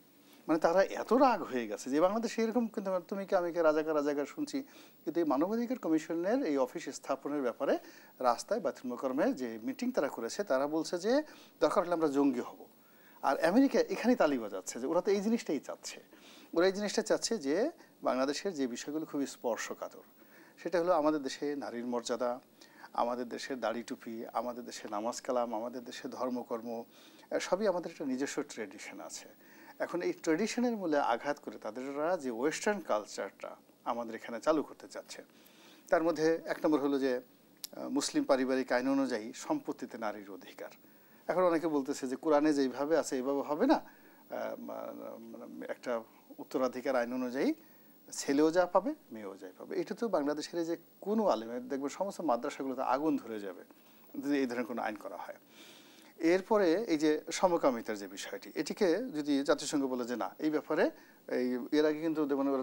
Speaker 2: মানে তারা এত রাগ হয়ে গেছে যে বাংলাদেশে এরকম কিন্তু তুমি কি আমি কে, রাজাকার রাজাকার শুনছি। কিন্তু এই মানবাধিকার কমিশনের এই অফিস স্থাপনের ব্যাপারে রাস্তায় বাথরুম কর্মে যে মিটিং তারা করেছে, তারা বলছে যে দরকার হলে আমরা জঙ্গি হব। আর আমেরিকা এখানেই তালি বাজাচ্ছে যে ওরা তো এই জিনিসটাই চাচ্ছে। ওরা এই জিনিসটা চাচ্ছে যে বাংলাদেশের যে বিষয়গুলো খুবই স্পর্শকাতর, সেটা হলো আমাদের দেশে নারীর মর্যাদা, আমাদের দেশের দাড়ি টুপি, আমাদের দেশে নামাজ কালাম, আমাদের দেশে ধর্মকর্ম, সবই আমাদের একটা নিজস্ব ট্রেডিশন আছে। এখন এই ট্রেডিশনের মূলে আঘাত করে তাদেররা যে ওয়েস্টার্ন কালচারটা আমাদের এখানে চালু করতে চাচ্ছে, তার মধ্যে এক নম্বর হলো যে মুসলিম পারিবারিক আইন অনুযায়ী সম্পত্তিতে নারীর অধিকার। এখন অনেকে বলতেছে যে কোরআনে যেইভাবে আছে এইভাবে হবে না, একটা উত্তরাধিকার আইন অনুযায়ী ছেলেও যা পাবে মেয়েও যাই পাবে। এটা তো বাংলাদেশের যে কোনো আলেমের দেখবে সমস্ত মাদ্রাসাগুলোতে আগুন ধরে যাবে যদি এই ধরনের কোনো আইন করা হয়। এরপরে এই যে সমকামিতার যে বিষয়টি, এটিকে যদি জাতিসংঘ বলে যে না এই ব্যাপারে, এই এর আগে কিন্তু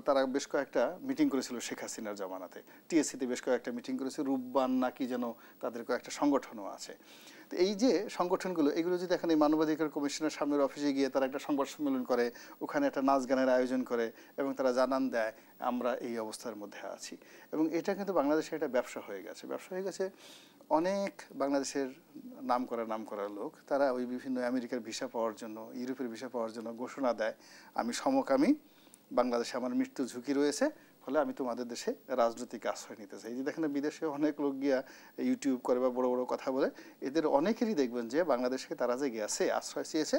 Speaker 2: তারা বেশ কয়েকটা মিটিং করেছিল শেখ হাসিনার জামানাতে, টিএসসিতে বেশ কয়েকটা মিটিং করেছে, রূপবান নাকি যেন তাদের কয়েকটা সংগঠনও আছে। তো এই যে সংগঠনগুলো, এগুলো যদি এখন এই মানবাধিকার কমিশনের সামনের অফিসে গিয়ে তারা একটা সংবাদ সম্মেলন করে, ওখানে একটা নাচ গানের আয়োজন করে এবং তারা জানান দেয় আমরা এই অবস্থার মধ্যে আছি, এবং এটা কিন্তু বাংলাদেশে একটা ব্যবসা হয়ে গেছে। অনেক বাংলাদেশের নাম করা লোক তারা ওই বিভিন্ন আমেরিকার ভিসা পাওয়ার জন্য, ইউরোপের ভিসা পাওয়ার জন্য ঘোষণা দেয় আমি সমকামী, বাংলাদেশে আমার মৃত্যু ঝুঁকি রয়েছে, ফলে আমি তোমাদের দেশে রাজনৈতিক আশ্রয় নিতে চাই। যে দেখেন বিদেশে অনেক লোক গিয়া ইউটিউব করে বা বড় বড় কথা বলে, এদের অনেকেরই দেখবেন যে বাংলাদেশকে তারা যে গেছে আশ্রয় চেয়েছে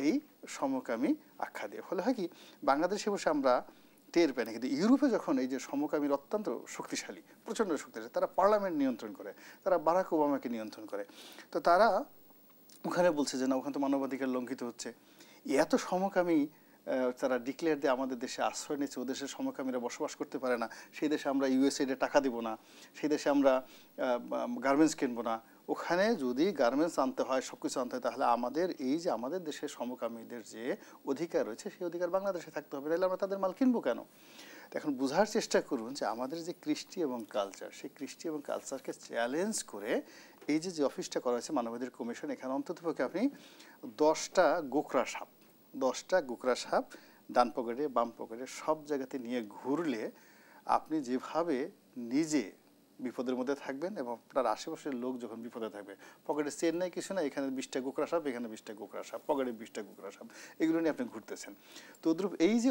Speaker 2: এই সমকামী আখ্যা দিয়ে। ফলে হয় কি, বাংলাদেশে বসে আমরা টের পাই না, কিন্তু ইউরোপে যখন এই যে সমকামীর অত্যন্ত শক্তিশালী, প্রচণ্ড শক্তিশালী, তারা পার্লামেন্ট নিয়ন্ত্রণ করে, তারা বারাক ওবামাকে নিয়ন্ত্রণ করে, তো তারা ওখানে বলছে যে না ওখানে তো মানবাধিকার লঙ্ঘিত হচ্ছে। এত সমকামী তারা ডিক্লেয়ার দিয়ে আমাদের দেশে আশ্রয় নিচ্ছে, ও দেশের সমকামীরা বসবাস করতে পারে না, সেই দেশে আমরা ইউএসএইডে টাকা দেবো না, সেই দেশে আমরা গার্মেন্টস কিনবো না, ওখানে যদি গার্মেন্টস আনতে হয়, সব কিছু আনতে হয়, তাহলে আমাদের এই যে আমাদের দেশের সমকামীদের যে অধিকার রয়েছে সেই অধিকার বাংলাদেশে থাকতে হবে, নাহলে আমরা তাদের মাল কিনবো কেন? এখন বোঝার চেষ্টা করুন যে আমাদের যে কৃষ্টি এবং কালচার, সেই কৃষ্টি এবং কালচারকে চ্যালেঞ্জ করে এই যে অফিসটা করা হয়েছে মানবাধিকার কমিশন, এখানে অন্ততপক্ষে আপনি 10টা গোকরা সাপ ডান পকেটে বাম পকেটে সব জায়গাতে নিয়ে ঘুরলে আপনি যেভাবে নিজে বিপদের মধ্যে থাকবেন এবং আপনার আশেপাশের লোক যখন বিপদে থাকবে, পকেটে চেন নাই কিছু না, এখানে 20টা গোকরা সাপ, এখানে 20টা গোকরা সাপ, পকেটে 20টা গোকরা সাপ, এগুলো নিয়ে আপনি ঘুরতেছেন। তদ্রূপ এই যে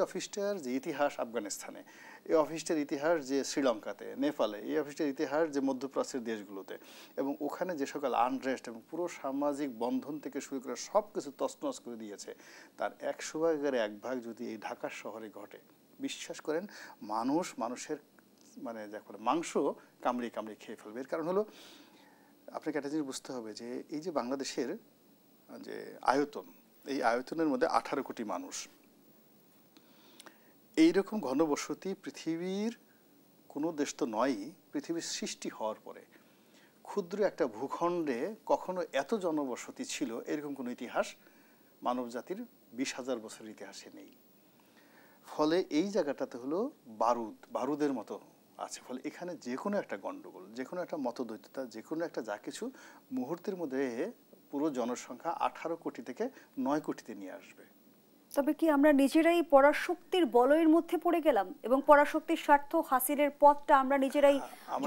Speaker 2: অফিসটার যে ইতিহাস আফগানিস্তানে, এই অফিসটার ইতিহাস যে শ্রীলঙ্কাতে, নেপালে, এই অফিসটার ইতিহাস যে মধ্যপ্রাচ্যের দেশগুলোতে, এবং ওখানে যে সকল আনরেস্ট এবং পুরো সামাজিক বন্ধন থেকে শুরু করে সব কিছু তছনছ করে দিয়েছে, তার 100 ভাগের 1 ভাগ যদি এই ঢাকা শহরে ঘটে, বিশ্বাস করেন মানুষের মানে যা করে মাংস কামড়িয়ে খেয়ে ফেলবে। এর কারণ হলো আপনাকে একটা জিনিস বুঝতে হবে যে এই যে বাংলাদেশের যে আয়তন, এই আয়তনের মধ্যে 18 কোটি মানুষ, এইরকম ঘনবসতি পৃথিবীর কোনো দেশ তো নয়ই। পৃথিবীর সৃষ্টি হওয়ার পরে ক্ষুদ্র একটা ভূখণ্ডে কখনো এত জনবসতি ছিল এরকম কোনো ইতিহাস মানব জাতির 20,000 বছরের ইতিহাসে নেই। ফলে এই জায়গাটাতে হলো বারুদের মতো আছে। ফলে এখানে যে কোনো একটা গণ্ডগোল, যে কোনো একটা মতদ্বৈততা, যে কোনো একটা যা কিছু মুহূর্তের মধ্যে পুরো জনসংখ্যা 18 কোটি থেকে 9 কোটিতে নিয়ে আসবে।
Speaker 1: তবে কি আমরা নিজেরাই পরাশক্তির বলয়ের মধ্যে পড়ে গেলাম এবং পরাশক্তির স্বার্থ হাসিলের পথটা আমরা নিজেরাই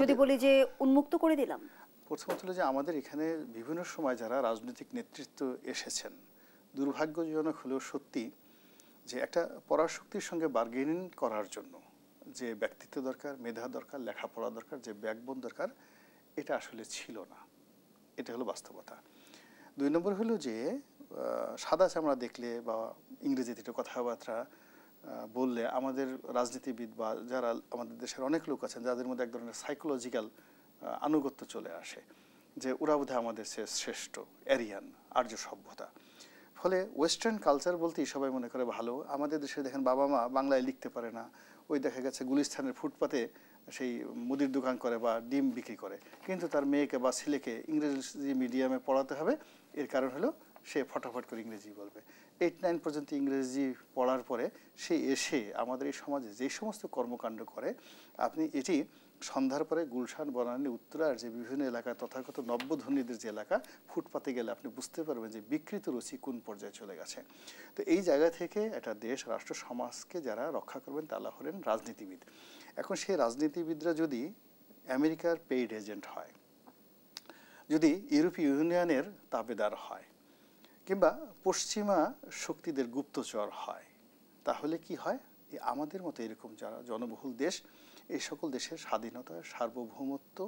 Speaker 1: যদি বলি যে উন্মুক্ত করে দিলাম?
Speaker 2: প্রথমত হলো যে আমাদের এখানে বিভিন্ন সময় যারা রাজনৈতিক নেতৃত্ব এসেছেন, দুর্ভাগ্যজনক হলেও সত্যি যে একটা পরাশক্তির সঙ্গে বার্গেনিং করার জন্য যে ব্যক্তিত্ব দরকার, মেধা দরকার, লেখাপড়া দরকার, যে ব্যাকবোন দরকার, এটা আসলে ছিল না। এটা হলো বাস্তবতা। 2 নম্বর হলো যে সাদা চামড়া দেখলে বা ইংরেজিতে একটু কথাবার্তা বললে আমাদের রাজনীতিবিদ বা যারা আমাদের দেশের অনেক লোক আছেন যাদের মধ্যে এক ধরনের সাইকোলজিক্যাল আনুগত্য চলে আসে যে ওরা বোধহয় আমাদের শ্রেষ্ঠ এরিয়ান আর্য সভ্যতা। ফলে ওয়েস্টার্ন কালচার বলতেই সবাই মনে করে ভালো। আমাদের দেশে দেখেন বাবা মা বাংলায় লিখতে পারে না, ওই দেখা গেছে গুলিস্তানের ফুটপাতে সেই মুদির দোকান করে বা ডিম বিক্রি করে, কিন্তু তার মেয়েকে বা ছেলেকে ইংরেজি মিডিয়ামে পড়াতে হবে। এর কারণ হলো সে ফটাফট করে ইংরেজি বলবে। 8-9 পর্যন্ত ইংরেজি পড়ার পরে সে এসে আমাদের এই সমাজে যে সমস্ত কর্মকাণ্ড করে, আপনি এটি সন্ধ্যার পরে গুলশান, বনানী, উত্তরার যে বিভিন্ন এলাকা তথাগত নব্যধনীদের যে এলাকা, ফুটপাতে গেলে আপনি বুঝতে পারবেন যে বিকৃত রুচি কোন পর্যায়ে চলে গেছে। তো এই জায়গা থেকে একটা দেশ, রাষ্ট্র, সমাজকে যারা রক্ষা করবেন তারা হলেন রাজনীতিবিদ। এখন সেই রাজনীতিবিদরা যদি আমেরিকার পেইড এজেন্ট হয়, যদি ইউরোপীয় ইউনিয়নের তাবেদার হয়, কিংবা পশ্চিমা শক্তিদের গুপ্তচর হয়, তাহলে কি হয়, আমাদের মতো এরকম যারা জনবহুল দেশ, এই সকল দেশের স্বাধীনতা সার্বভৌমত্ব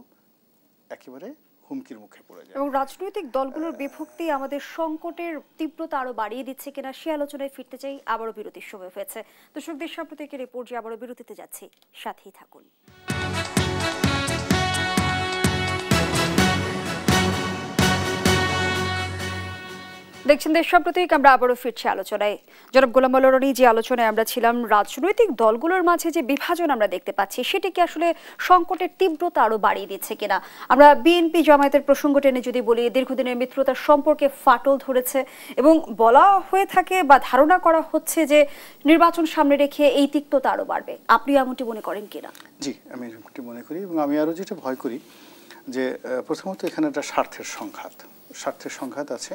Speaker 2: একেবারে হুমকির মুখে পড়ে যায়।
Speaker 1: এবং রাজনৈতিক দলগুলোর বিভক্তি আমাদের সংকটের তীব্রতা আরো বাড়িয়ে দিচ্ছে কিনা সে আলোচনায় ফিরতে চাই। আবারও বিরতির সময় হয়েছে। দর্শক, দেশ সাম্প্রতিকের রিপোর্ট যে আবারও বিরতিতে যাচ্ছি, সাথেই থাকুন। দেখছেন দেশ সাম্প্রতিক, আমরা আবারও ফিরছি আলোচনায়। জনাব গোলাম মাওলা রনি, যে আলোচনায় আমরা ছিলাম, রাজনৈতিক দলগুলোর মাঝে যে বিভাজন আমরা দেখতে পাচ্ছি সেটি কি আসলে সংকটের তীব্রতা আরো বাড়িয়ে দিচ্ছে কিনা? আমরা বিএনপি জামায়াতের প্রসঙ্গ টেনে যদি বলি, দীর্ঘদিনের মিত্রতার সম্পর্কে ফাটল ধরেছে এবং বলা হয়ে থাকে বা ধারণা করা হচ্ছে যে নির্বাচন সামনে রেখে এই তিক্ততা আরো বাড়বে। আপনি এমনটি মনে করেন কিনা?
Speaker 2: জি, আমি এমনটি মনে করি এবং আমি আরও যেটা ভয় করি যে প্রথমত এখানে একটা স্বার্থের সংঘাত আছে।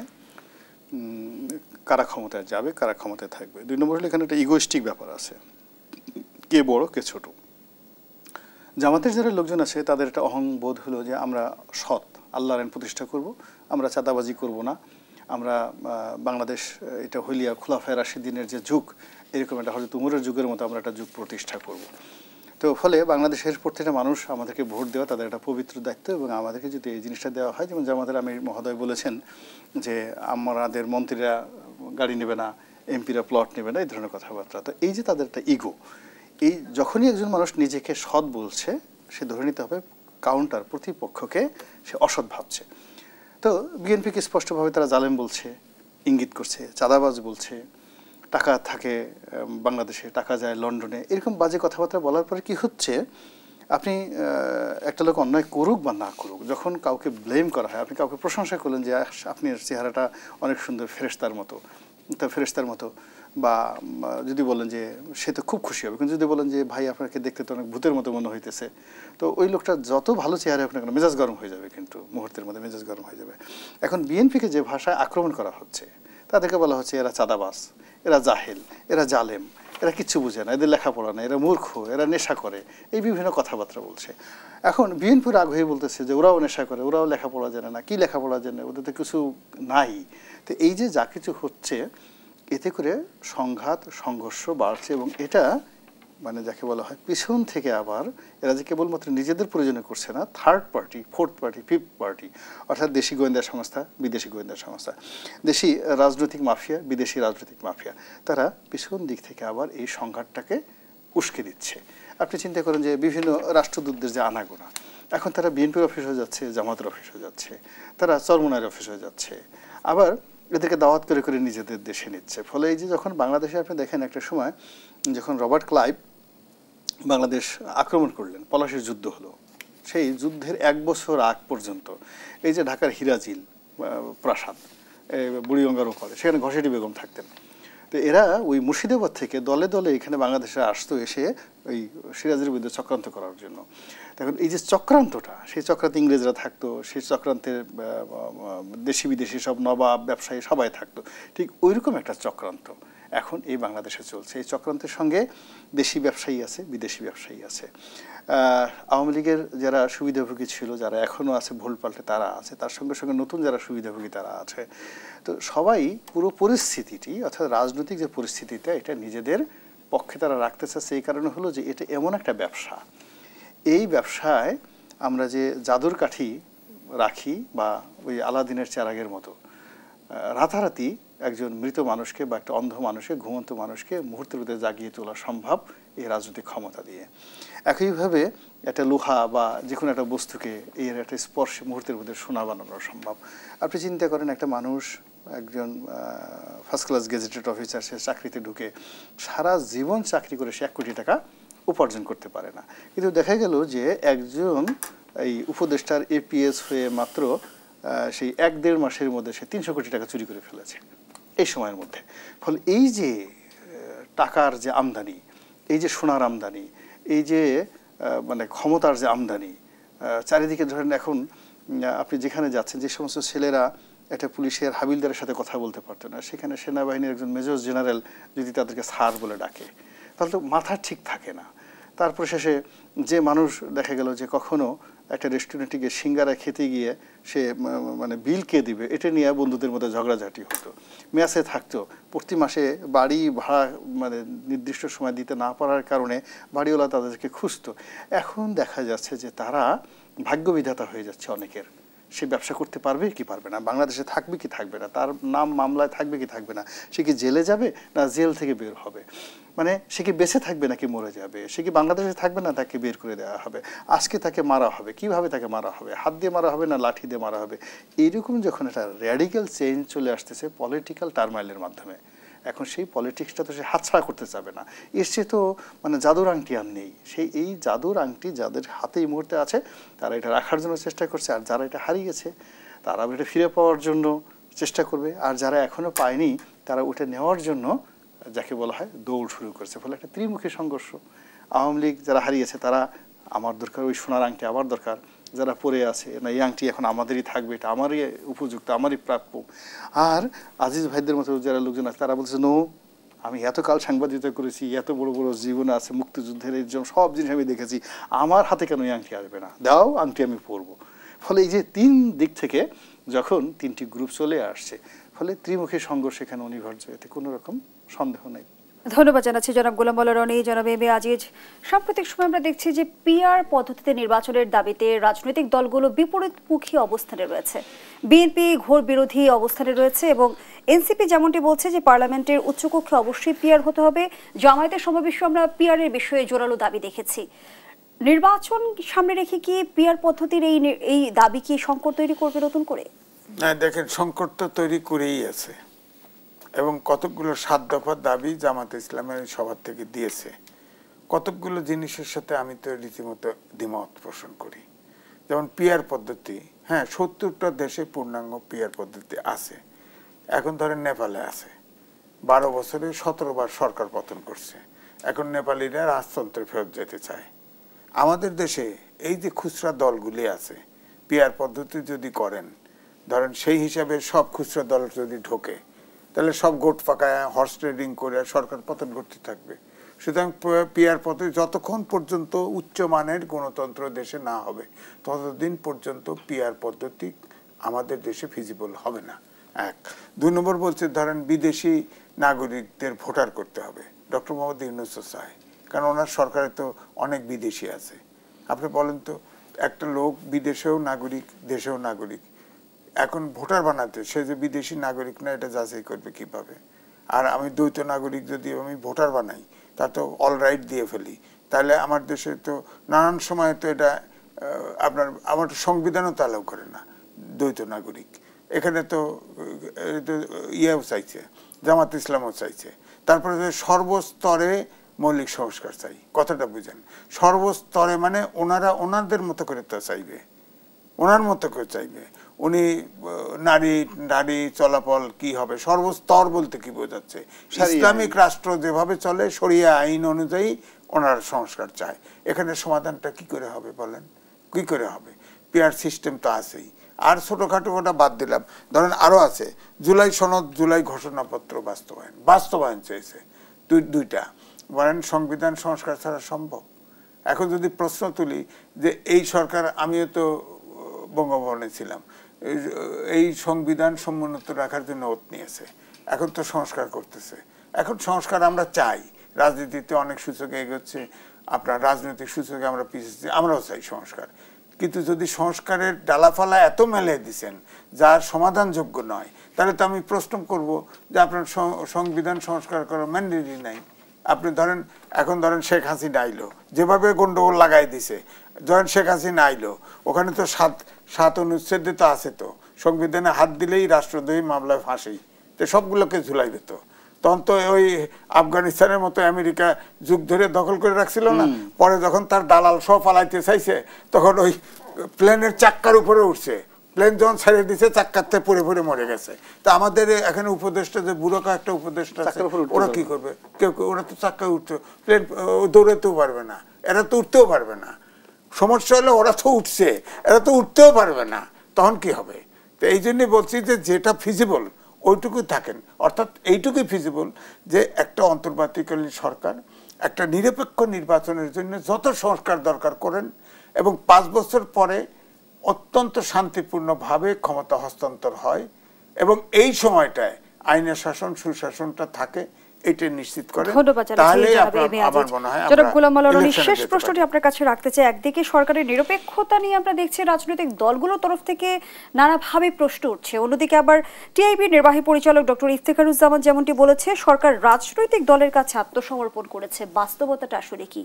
Speaker 2: কারা ক্ষমতায় যাবে, কারা ক্ষমতায় থাকবে। 2 নম্বর হলো এখানে একটা ইগোইস্টিক ব্যাপার আছে, কে বড় কে ছোট। জামাতের যারা লোকজন আছে তাদের একটা অহংবোধ হলো যে আমরা সৎ, আল্লাহর আইন প্রতিষ্ঠা করব, আমরা চাঁদাবাজি করব না, আমরা বাংলাদেশ এটা হইলিয়া খুলাফায়ে রাশিদিনের যে যুগ, এরকম একটা হয়তো উমরের যুগের মতো আমরা একটা যুগ প্রতিষ্ঠা করব। তো ফলে বাংলাদেশের প্রত্যেকটা মানুষ আমাদেরকে ভোট দেওয়া তাদের একটা পবিত্র দায়িত্ব, এবং আমাদেরকে যদি এই জিনিসটা দেওয়া হয়, যেমন জামাতের আমির মহোদয় বলেছেন যে আমাদের মন্ত্রীরা গাড়ি নেবে না, এমপিরা প্লট নেবে না, এই ধরনের কথাবার্তা। তো এই যে তাদের একটা ইগো, এই যখনই একজন মানুষ নিজেকে সৎ বলছে, সে ধরে নিতে হবে কাউন্টার প্রতিপক্ষকে সে অসৎ ভাবছে। তো বিএনপিকে স্পষ্টভাবে তারা জালেম বলছে, ইঙ্গিত করছে, চাঁদাবাজ বলছে, টাকা থাকে বাংলাদেশে, টাকা যায় লন্ডনে, এরকম বাজে কথাবার্তা বলার পরে কি হচ্ছে, আপনি একটা লোক অন্যায় করুক বা না করুক, যখন কাউকে ব্লেম করা হয়, আপনি কাউকে প্রশংসা করলেন যে আপনার চেহারাটা অনেক সুন্দর, ফেরেশতার মতো, বা যদি বলেন যে সে তো খুব খুশি হবে। কিন্তু যদি বলেন যে ভাই আপনাকে দেখতে তো অনেক ভূতের মতো মনে হইতেছে, তো ওই লোকটা যত ভালো চেহারা আপনার মেজাজ গরম হয়ে যাবে, কিন্তু মুহূর্তের মধ্যে মেজাজ গরম হয়ে যাবে। এখন বিএনপিকে যে ভাষায় আক্রমণ করা হচ্ছে, তাদেরকে বলা হচ্ছে এরা চাঁদাবাজ, এরা জাহেল, এরা জালেম, এরা কিচ্ছু বুঝে না, এদের লেখাপড়া না, এরা মূর্খ, এরা নেশা করে, এই বিভিন্ন কথাবার্তা বলছে। এখন বিএনপির আগ্রহী বলতেছে যে ওরাও নেশা করে, ওরাও লেখাপড়া জানে না। কি লেখাপড়া জানে? ওদের তো কিছু নাই। তো এই যে যা কিছু হচ্ছে, এতে করে সংঘাত সংঘর্ষ বাড়ছে, এবং এটা মানে যাকে বলা হয় পিছন থেকে আবার এরা যে কেবলমাত্র নিজেদের প্রয়োজনে করছে না, third party, fourth party, fifth party, অর্থাৎ দেশি গোয়েন্দা সংস্থা, বিদেশি গোয়েন্দা সংস্থা, দেশি রাজনৈতিক মাফিয়া, বিদেশি রাজনৈতিক মাফিয়া, তারা পিছন দিক থেকে আবার এই সংঘাতটাকে উস্কে দিচ্ছে। আপনি চিন্তা করেন যে বিভিন্ন রাষ্ট্রদূতদের যে আনাগোনা, এখন তারা বিএনপির অফিস হয়ে যাচ্ছে, জামাতের অফিস হয়ে যাচ্ছে, তারা চরমোনাইয়ের অফিস হয়ে যাচ্ছে, আবার এদেরকে দাওয়াত করে করে নিজেদের দেশে নিচ্ছে। ফলে এই যে যখন বাংলাদেশে আপনি দেখেন একটা সময় যখন রবার্ট ক্লাইভ বাংলাদেশ আক্রমণ করলেন, পলাশির যুদ্ধ হলো, সেই যুদ্ধের 1 বছর আগ পর্যন্ত এই যে ঢাকার হিরাজিল প্রাসাদ, বুড়িগঙ্গার ওপারে, সেখানে ঘসেটি বেগম থাকতেন। তো এরা ওই মুর্শিদাবাদ থেকে দলে দলে এখানে বাংলাদেশে আসতো, এসে ওই সিরাজের বিরুদ্ধে চক্রান্ত করার জন্য। এখন এই যে চক্রান্তটা, সেই চক্রান্তে ইংরেজরা থাকতো, সেই চক্রান্তের দেশি বিদেশি সব নবাব ব্যবসায়ী সবাই থাকতো। ঠিক ওইরকম একটা চক্রান্ত এখন এই বাংলাদেশে চলছে। এই চক্রান্তের সঙ্গে দেশি ব্যবসায়ী আছে, বিদেশি ব্যবসায়ী আছে। আওয়ামী লীগের যারা সুবিধাভোগী ছিল, যারা এখনও আছে ভুল পাল্টে, তারা আছে, তার সঙ্গে সঙ্গে নতুন যারা সুবিধাভোগী তারা আছে। তো সবাই পুরো পরিস্থিতিটি, অর্থাৎ রাজনৈতিক যে পরিস্থিতিটা, এটা নিজেদের পক্ষে তারা রাখতে চাচ্ছে। এই কারণে হলো যে এটা এমন একটা ব্যবসা, এই ব্যবসায় আমরা যে জাদুর কাঠি রাখি বা ওই আলাদিনের চেরাগের মতো, রাতারাতি একজন মৃত মানুষকে বা একটা অন্ধ মানুষকে, ঘুমন্ত মানুষকে মুহূর্তের মধ্যে জাগিয়ে তোলা সম্ভব এই রাজনৈতিক ক্ষমতা দিয়ে। একইভাবে একটা লোহা বা যে কোনো একটা বস্তুকে এর একটা স্পর্শ মুহূর্তের মধ্যে সোনা বানানো সম্ভব। আপনি চিন্তা করেন একটা মানুষ, একজন ফার্স্ট ক্লাস গেজেটেড অফিসার, সে চাকরিতে ঢুকে সারা জীবন চাকরি করে সে 1 কোটি টাকা উপার্জন করতে পারে না। কিন্তু দেখা গেল যে একজন এই উপদেষ্টার এপিএস হয়ে মাত্র সেই 1-1.5 মাসের মধ্যে সে 300 কোটি টাকা চুরি করে ফেলেছে এই সময়ের মধ্যে। ফলে এই যে টাকার যে আমদানি, এই যে সোনার আমদানি, এই যে মানে ক্ষমতার যে আমদানি, চারিদিকে ধরেন এখন আপনি যেখানে যাচ্ছেন, যে সমস্ত ছেলেরা একটা পুলিশের হাবিলদারের সাথে কথা বলতে পারতো না, সেখানে সেনাবাহিনীর একজন মেজর জেনারেল যদি তাদেরকে স্যার বলে ডাকে, তাহলে তো মাথা ঠিক থাকে না। তারপর শেষে যে মানুষ দেখা গেল যে কখনো একটা রেস্টুরেন্টে গিয়ে সিঙ্গারা খেতে গিয়ে সে মানে বিল কে দিবে এটা নিয়ে বন্ধুদের মধ্যে ঝগড়াঝাটি হতো, মেসে থাকতো, প্রতি মাসে বাড়ি ভাড়া মানে নির্দিষ্ট সময় দিতে না পারার কারণে বাড়িওয়ালা তাদেরকে খুঁজতো। এখন দেখা যাচ্ছে যে তারা ভাগ্যবিধাতা হয়ে যাচ্ছে অনেকের, সে ব্যবসা করতে পারবে কি পারবে না, বাংলাদেশে থাকবে কি থাকবে না, তার নাম মামলায় থাকবে কি থাকবে না, সে কি জেলে যাবে না জেল থেকে বের হবে, মানে সে কি বেঁচে থাকবে নাকি মরে যাবে, সে কি বাংলাদেশে থাকবে না তাকে বের করে দেওয়া হবে, আজকে তাকে মারা হবে, কিভাবে তাকে মারা হবে, হাত দিয়ে মারা হবে না লাঠি দিয়ে মারা হবে। এইরকম যখন একটা র্যাডিক্যাল চেঞ্জ চলে আসতেছে পলিটিক্যাল টার্মাইলের মাধ্যমে, এখন সেই পলিটিক্সটা তো সে হাতছাড়া করতে চাবে না। এর চেয়ে তো মানে জাদুর আংটি আর নেই, সেই এই জাদুর আংটি যাদের হাতে এই মুহূর্তে আছে তারা এটা রাখার জন্য চেষ্টা করছে, আর যারা এটা হারিয়েছে তারা এটা ফিরে পাওয়ার জন্য চেষ্টা করবে, আর যারা এখনো পায়নি তারা ওটা নেওয়ার জন্য যাকে বলা হয় দৌড় শুরু করছে। ফলে একটা ত্রিমুখী সংঘর্ষ। আওয়ামী লীগ যারা হারিয়েছে তারা আমার দরকার ওই সোনার আংটি, আবার দরকার যারা পরে আছে না এই আংটি এখন আমাদেরই থাকবে, এটা আমারই উপযুক্ত, আমারই প্রাপ্য। আর আজিজ ভাইদের মতো যারা লোকজন আছে তারা বলছে নো, আমি এতকাল সাংবাদিকতা করেছি, এত বড় বড় জীবন আছে, মুক্তিযুদ্ধের এই জন্য সব জিনিস আমি দেখেছি, আমার হাতে কেন এই আংটি আসবে না, দাও আংটি আমি পরবো। ফলে এই যে তিন দিক থেকে যখন তিনটি গ্রুপ চলে আসছে, ফলে ত্রিমুখী সংঘর্ষ এখানে অনিবার্য, এতে কোনো রকম সন্দেহ নেই।
Speaker 1: ধন্যবাদ জানাচ্ছি জনাব গোলাম মোল্লা রনি, জনাব এম এ আজিজ। সাম্প্রতিক সময় আমরা দেখছি যে পিআর পদ্ধতিতে নির্বাচনের দাবিতে রাজনৈতিক দলগুলো বিপরীতমুখী অবস্থানে রয়েছে। বিএনপি ঘোর বিরোধী অবস্থানে রয়েছে এবং এনসিপি যেমনটি বলছে যে পার্লামেন্টের উচ্চকক্ষে অবশ্যই পিআর হতে হবে। জামায়াতের সমাবেশে আমরা পিআরের বিষয়ে জোরালো দাবি দেখেছি। নির্বাচন সামনে রেখে কি পিআর পদ্ধতির এই দাবি কি সংকট তৈরি করবে নতুন করে?
Speaker 3: না, দেখেন সংকট তো তৈরি করেই আছে এবং কতকগুলো 7 দফার দাবি জামাতে ইসলামের সবার থেকে দিয়েছে। কতকগুলো জিনিসের সাথে আমি তো রীতিমতো দ্বিমত পোষণ করি। যেমন পিআর পদ্ধতি, হ্যাঁ 70টা দেশে পূর্ণাঙ্গ পিআর পদ্ধতি আছে। এখন ধরেন নেপালে আছে, 12 বছরে 17 বার সরকার পতন করছে, এখন নেপালিরা রাজতন্ত্রে ফেরত যেতে চায়। আমাদের দেশে এই যে খুচরা দলগুলি আছে, পিআর পদ্ধতি যদি করেন, ধরেন সেই হিসাবে সব খুচরা দল যদি ঢোকে তাহলে সব গোট পাকায় হর্স ট্রেডিং করে সরকার পতন করতে থাকবে। সুতরাং পিআর পদ্ধতি যতক্ষণ পর্যন্ত উচ্চমানের গণতন্ত্র দেশে না হবে ততদিন পর্যন্ত পিআর পদ্ধতি আমাদের দেশে ফিজিবল হবে না। 1। 2 নম্বর বলছে ধরেন বিদেশি নাগরিকদের ভোটার করতে হবে, ডক্টর মোহাম্মদ ইউনূস চায়, কারণ ওনার সরকারে তো অনেক বিদেশি আছে। আপনি বলেন তো একটা লোক বিদেশেও নাগরিক দেশেও নাগরিক, এখন ভোটার বানাতে সে যে বিদেশি নাগরিক না এটা যাচাই করবে কিভাবে? আর আমি দ্বৈত নাগরিক যদি আমি ভোটার বানাই তা তো অল রাইট দিয়ে ফেলি, তাহলে আমার দেশে তো নানান সময় তো এটা আমার সংবিধানও তো অ্যালাউ করে না দ্বৈত নাগরিক। এখানে তো ইয়েও চাইছে, জামাত ইসলামও চাইছে। তারপরে সর্বস্তরে মৌলিক সংস্কার চাই, কথাটা বুঝেন। সর্বস্তরে মানে ওনারা ওনাদের মতো করে তো চাইবে, ওনার মতো করে চাইবে। উনি নারী চলাচল কি হবে, সর্বস্তর বলতে কি বোঝাচ্ছে? ইসলামিক রাষ্ট্র যেভাবে চলে শরিয়া আইন অনুযায়ী ওনার সংস্কার চায়। এখানে সমাধানটা কি করে হবে বলেন, কি করে হবে? পিআর সিস্টেম তো আছেই। আর ছোটখাটো ওটা বাদ দিলাম, ধরেন আরো আছে জুলাই সনদ, জুলাই ঘোষণাপত্র বাস্তবায়ন চেয়েছে দুইটা। বলেন সংবিধান সংস্কার ছাড়া সম্ভব? এখন যদি প্রশ্ন তুলি যে এই সরকার, আমিও তো বঙ্গভবনে ছিলাম, এই সংবিধান সমুন্নত রাখার জন্য ওত নিয়েছে, এখন তো সংস্কার করতেছে। এখন সংস্কার আমরা চাই, রাজনীতিতে অনেক সূচকে এগোচ্ছে, আপনার রাজনৈতিক সূচকে আমরা পিছিয়েছি, আমরাও চাই সংস্কার। কিন্তু যদি সংস্কারের ডালাফালা এত মেলে দিচ্ছেন যার সমাধানযোগ্য নয়, তাহলে তো আমি প্রশ্ন করব যে আপনার সংবিধান সংস্কার করার ম্যান্ডেটই নাই। আপনি ধরেন এখন ধরেন শেখ হাসিনা আইলো, যেভাবে গন্ডগোল লাগাই দিছে, ধরেন শেখ হাসিনা আইলো, ওখানে তো 7 অনুচ্ছেদে তো আছে, তো সংবিধানে হাত দিলেই রাষ্ট্রদ্রোহী মামলায় ফাঁসি, তো সবগুলোকে ঝুলাইবে। তো তখন তো ওই আফগানিস্তানের মতো আমেরিকা যুগ ধরে দখল করে রাখছিল না, পরে যখন তার দালাল সব পালাইতে চাইছে তখন ওই প্লেনের চাক্কার উপরে উঠছে, প্লেন যখন ছেড়ে দিছে চাক্কাতে পড়ে পড়ে মরে গেছে। তা আমাদের এখানে উপদেষ্টা যে বুড়োকা একটা উপদেষ্টা আছে, ওরা কি করবে? ওরা তো চাক্কায় উঠতে, প্লেন দৌড়াতেও পারবে না, এরা তো উঠতেও পারবে না। সমস্যা হলে ওরা তো উঠছে, এরা তো উঠতেও পারবে না, তখন কি হবে? তো এই জন্যই বলছি যে যেটা ফিজিবল ওইটুকুই থাকেন, অর্থাৎ এইটুকুই ফিজিবল যে একটা অন্তর্বর্তীকালীন সরকার একটা নিরপেক্ষ নির্বাচনের জন্য যত সংস্কার দরকার করেন এবং 5 বছর পরে অত্যন্ত শান্তিপূর্ণভাবে ক্ষমতা হস্তান্তর হয় এবং এই সময়টায় আইনের শাসন সুশাসনটা থাকে, এটা নিশ্চিত করে। তাহলে আমার মনে হয়
Speaker 1: জনাব গোলাম মাওলা রনি, শেষ প্রশ্নটি আপনার কাছে রাখতে চাই। একদিকে সরকারের নিরপেক্ষতা নিয়ে আমরা দেখছি রাজনৈতিক দলগুলোর তরফ থেকে নানাভাবে প্রশ্ন উঠছে, অন্যদিকে আবার টিআইবির নির্বাহী পরিচালক ডক্টর ইফতেখারুজ্জামান যেমনটি বলেছে সরকার রাজনৈতিক দলের কাছে আত্মসমর্পণ করেছে। বাস্তবতাটা আসলে কি?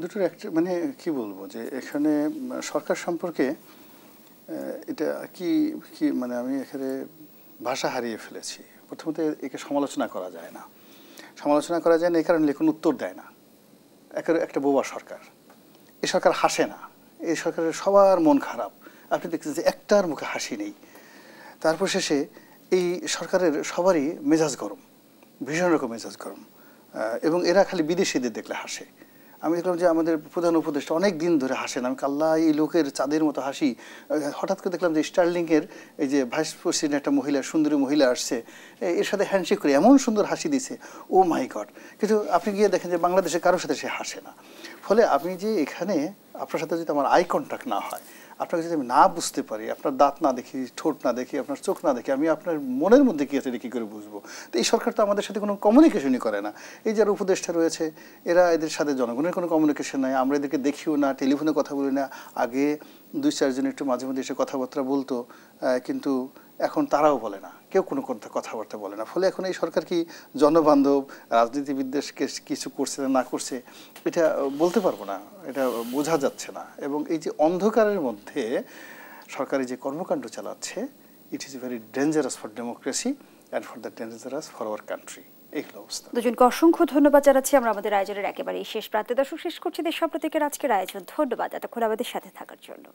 Speaker 2: দুটোর একটা মানে কি বলবো যে এখানে সরকার সম্পর্কে এটা কি কি মানে আমি এখানে ভাষা হারিয়ে ফেলেছি। প্রথমত একে সমালোচনা করা যায় না, সমালোচনা করা যায় না এই কারণে কোনো উত্তর দেয় না। একটা বোবা সরকার, এই সরকার হাসে না, এই সরকারের সবার মন খারাপ। আপনি দেখছেন যে একটার মুখে হাসি নেই। তারপর শেষে এই সরকারের সবারই মেজাজ গরম, ভীষণ রকম মেজাজ গরম, এবং এরা খালি বিদেশিদের দেখলে হাসে। আমি দেখলাম যে আমাদের প্রধান উপদেষ্টা অনেক দিন ধরে হাসেন। আমি আল্লাহ এই লোকের চাঁদের মতো হাসি। হঠাৎ করে দেখলাম যে স্টার্লিংয়ের এই যে ভাইস প্রেসিডেন্ট একটা মহিলা, সুন্দরী মহিলা আসছে, এর সাথে হ্যান্ডশেক করে এমন সুন্দর হাসি দিছে, ও মাই গড। কিন্তু আপনি গিয়ে দেখেন যে বাংলাদেশে কারোর সাথে সে হাসে না। ফলে আপনি যে এখানে আপনার সাথে যদি আমার আই কন্ট্যাক্ট না হয়, আপনাকে যদি আমি না বুঝতে পারি, আপনার দাঁত না দেখি, ঠোঁট না দেখি, আপনার চোখ না দেখি, আমি আপনার মনের মধ্যে কী আছে এটা কী করে বুঝবো? তো এই সরকার তো আমাদের সাথে কোনো কমিউনিকেশনই করে না। এই যারা উপদেষ্টা রয়েছে এরা এদের সাথে জনগণের কোনো কমিউনিকেশন নাই, আমরা এদেরকে দেখিও না, টেলিফোনে কথা বলি না। আগে 2-4 জন একটু মাঝে মধ্যে এসে কথাবার্তা বলতো, কিন্তু এখন তারাও বলে না, কেউ কোনো কথাবার্তা বলে না। ফলে এখন এই সরকার কি জনবান্ধব, রাজনীতিবিদদের কিছু করছে না করছে এটা বলতে পারবো না, এটা বোঝা যাচ্ছে না। এবং এই যে অন্ধকারের মধ্যে সরকারি যে কর্মকাণ্ড চালাচ্ছে, it is very dangerous for democracy and for the dangerous for our country. এই হলো অবস্থা।
Speaker 1: দুজনকে অসংখ্য ধন্যবাদ জানাচ্ছি। আমরা আমাদের আয়োজনের একেবারে শেষ প্রান্তে দর্শক শেষ করছি দেশ সম্প্রতিকের আজকের আয়োজন। ধন্যবাদ এতক্ষণ আমাদের সাথে থাকার জন্য।